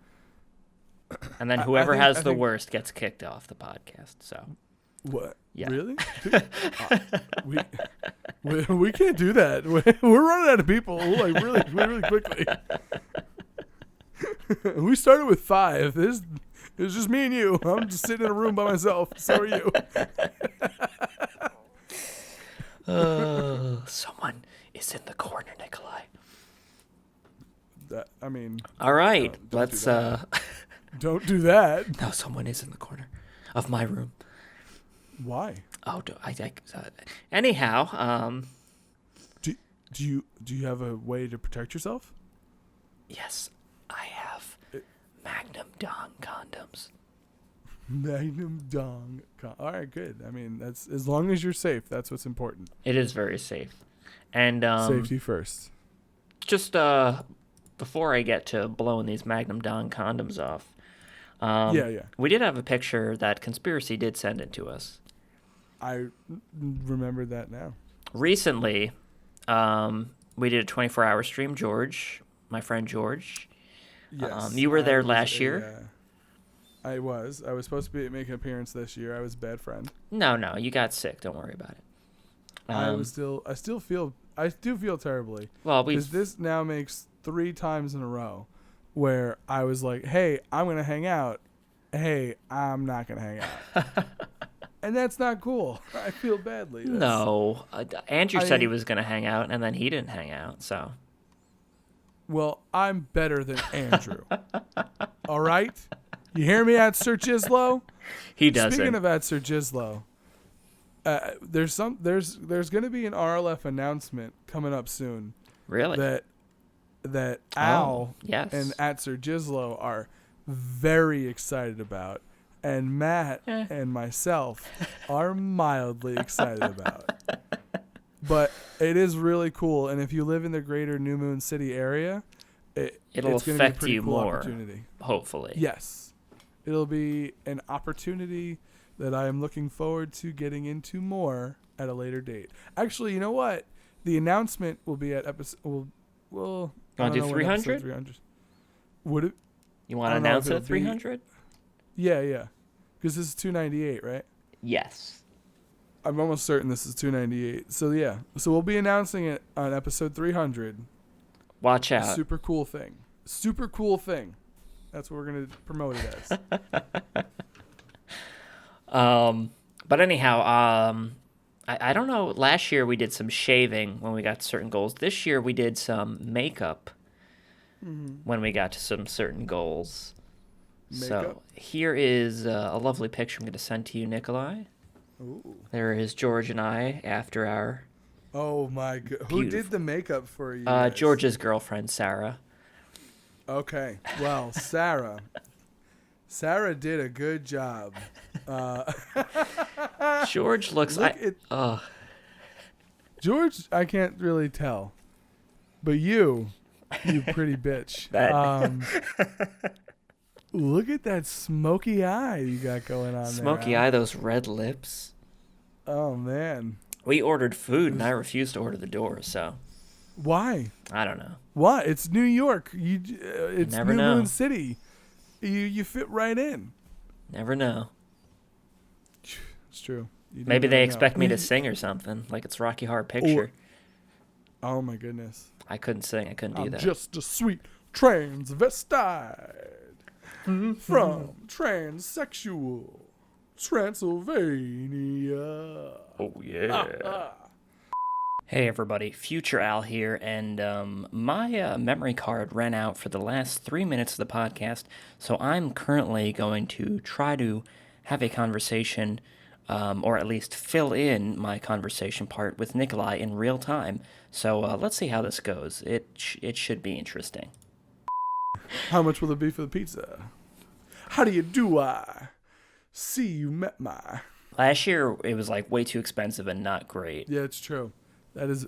And then I whoever think- has I the think- worst gets kicked off the podcast. So What? Yeah. Really? We can't do that. We're running out of people like really quickly. We started with 5. It was just me and you. I'm just sitting in a room by myself. So are you. someone is in the corner, Nikolai. I mean, All right, don't do let's. that. don't do that. No, someone is in the corner of my room. Why? Oh, anyhow, Do you have a way to protect yourself? yes, I have Magnum Dong condoms. Magnum Dong. All right, good. I mean, that's as long as you're safe. That's what's important. It is very safe, and Safety first. just before I get to blowing these Magnum Dong condoms off, Yeah. we did have a picture that Conspiracy did send it to us I remember that now. recently. We did a 24-hour stream. George, my friend George. Yes. You were there I was last year? I was supposed to be making an appearance this year. I was a bad friend. No, you got sick. Don't worry about it. I do feel terribly. Well, Because this now makes 3 times in a row where I was like, hey, I'm going to hang out. Hey, I'm not going to hang out. And that's not cool. I feel badly. No, Andrew said he was going to hang out, and then he didn't hang out. So Well, I'm better than Andrew. All right? You hear me at Sir Gislo? he doesn't. Speaking of at Sir Gislo, there's going to be an RLF announcement coming up soon Really? that Al yes. and at Sir Gislo are very excited about, and Matt and myself are mildly excited about. But it is really cool, and if you live in the greater New Moon City area, It'll it's gonna be a affect pretty you cool more. opportunity. Hopefully. Yes. It'll be an opportunity that I am looking forward to getting into more at a later date. Actually, you know what? The announcement will be at episode. Well, Want to do 300? 300. Would it? You want I to don't know announce if it it'll at be- 300? Yeah. Because this is 298, right? Yes. I'm almost certain this is 298. So yeah. So we'll be announcing it on episode 300. Watch out. Super cool thing. Super cool thing. That's what we're gonna promote it as. But anyhow, I don't know. Last year we did some shaving when we got to certain goals. This year we did some makeup when we got to some certain goals. So Makeup? here is a lovely picture I'm going to send to you, Nikolai. Ooh. There is George and I after our Oh my god. Who did Beautiful. the makeup for you? Guys? George's girlfriend, Sarah. Okay. Well, Sarah. Sarah did a good job. George looks. George, I can't really tell, but you pretty bitch. Look at that smoky eye you got going on. Smoky there, eye, those red lips. Oh man. We ordered food and I refused to order the door, so. Why? I don't know. Why? It's New York. It's Never New know. Moon City. You fit right in. Never know. It's true. Maybe they expect me to sing or something, like it's Rocky Horror Picture. Oh my goodness. I couldn't sing. I couldn't do that. Just a sweet transvestite from transsexual Transylvania. Oh yeah. Hey everybody, Future Al here, and my memory card ran out for the last 3 minutes of the podcast, so I'm currently going to try to have a conversation, or at least fill in my conversation part with Nikolai in real time. So let's see how this goes. It should be interesting. How much will it be for the pizza? How do you do? I see you met my. Last year it was like way too expensive and not great. Yeah, it's true. That is,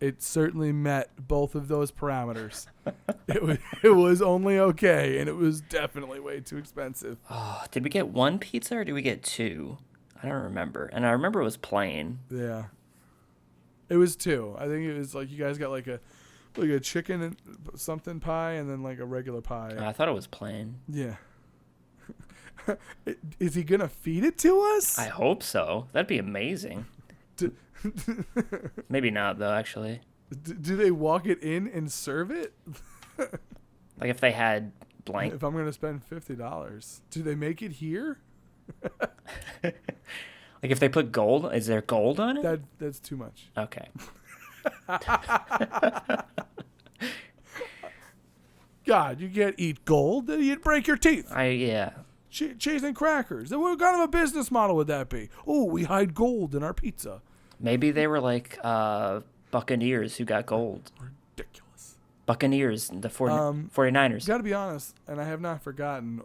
it certainly met both of those parameters. It was only okay, and it was definitely way too expensive. Oh, did we get one pizza or did we get two? I don't remember. And I remember it was plain. Yeah. It was two. I think it was like you guys got like a chicken and something pie and then like a regular pie. I thought it was plain. Yeah. Is he going to feed it to us? I hope so. That'd be amazing. Maybe not though, actually. Do they walk it in and serve it? Like if they had blank. If I'm going to spend $50, do they make it here? Like if they put gold, is there gold on it? That's too much. Okay. God, you can't eat gold. You'd break your teeth. Yeah. Cheese and crackers. What kind of a business model would that be? Oh, we hide gold in our pizza. Maybe they were like Buccaneers who got gold. Ridiculous. Buccaneers, the 49ers. Got to be honest, and I have not forgotten.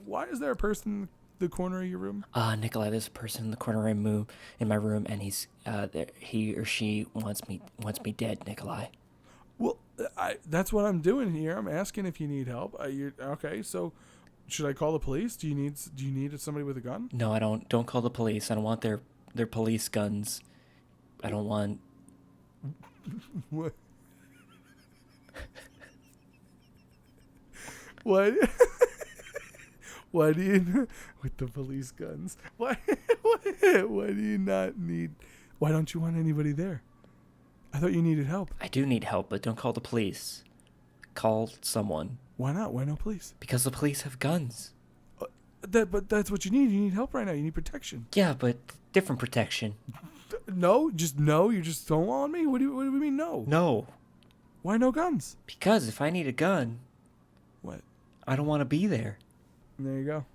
Why is there a person in the corner of your room? Nikolai, there's a person in the corner in my room, and he's he or she wants me dead, Nikolai. Well, that's what I'm doing here. I'm asking if you need help. Okay, so should I call the police? Do you need somebody with a gun? No, I don't. Don't call the police. I don't want their police guns. I don't want. What? What? Why do you with the police guns? Why do you not need? Why don't you want anybody there? I thought you needed help. I do need help, but don't call the police. Call someone. Why not? Why no police? Because the police have guns. But that's what you need. You need help right now. You need protection. Yeah, but different protection. No, just no. You're just stonewalling me. What do you mean no? No. Why no guns? Because if I need a gun, What? I don't want to be there. There you go.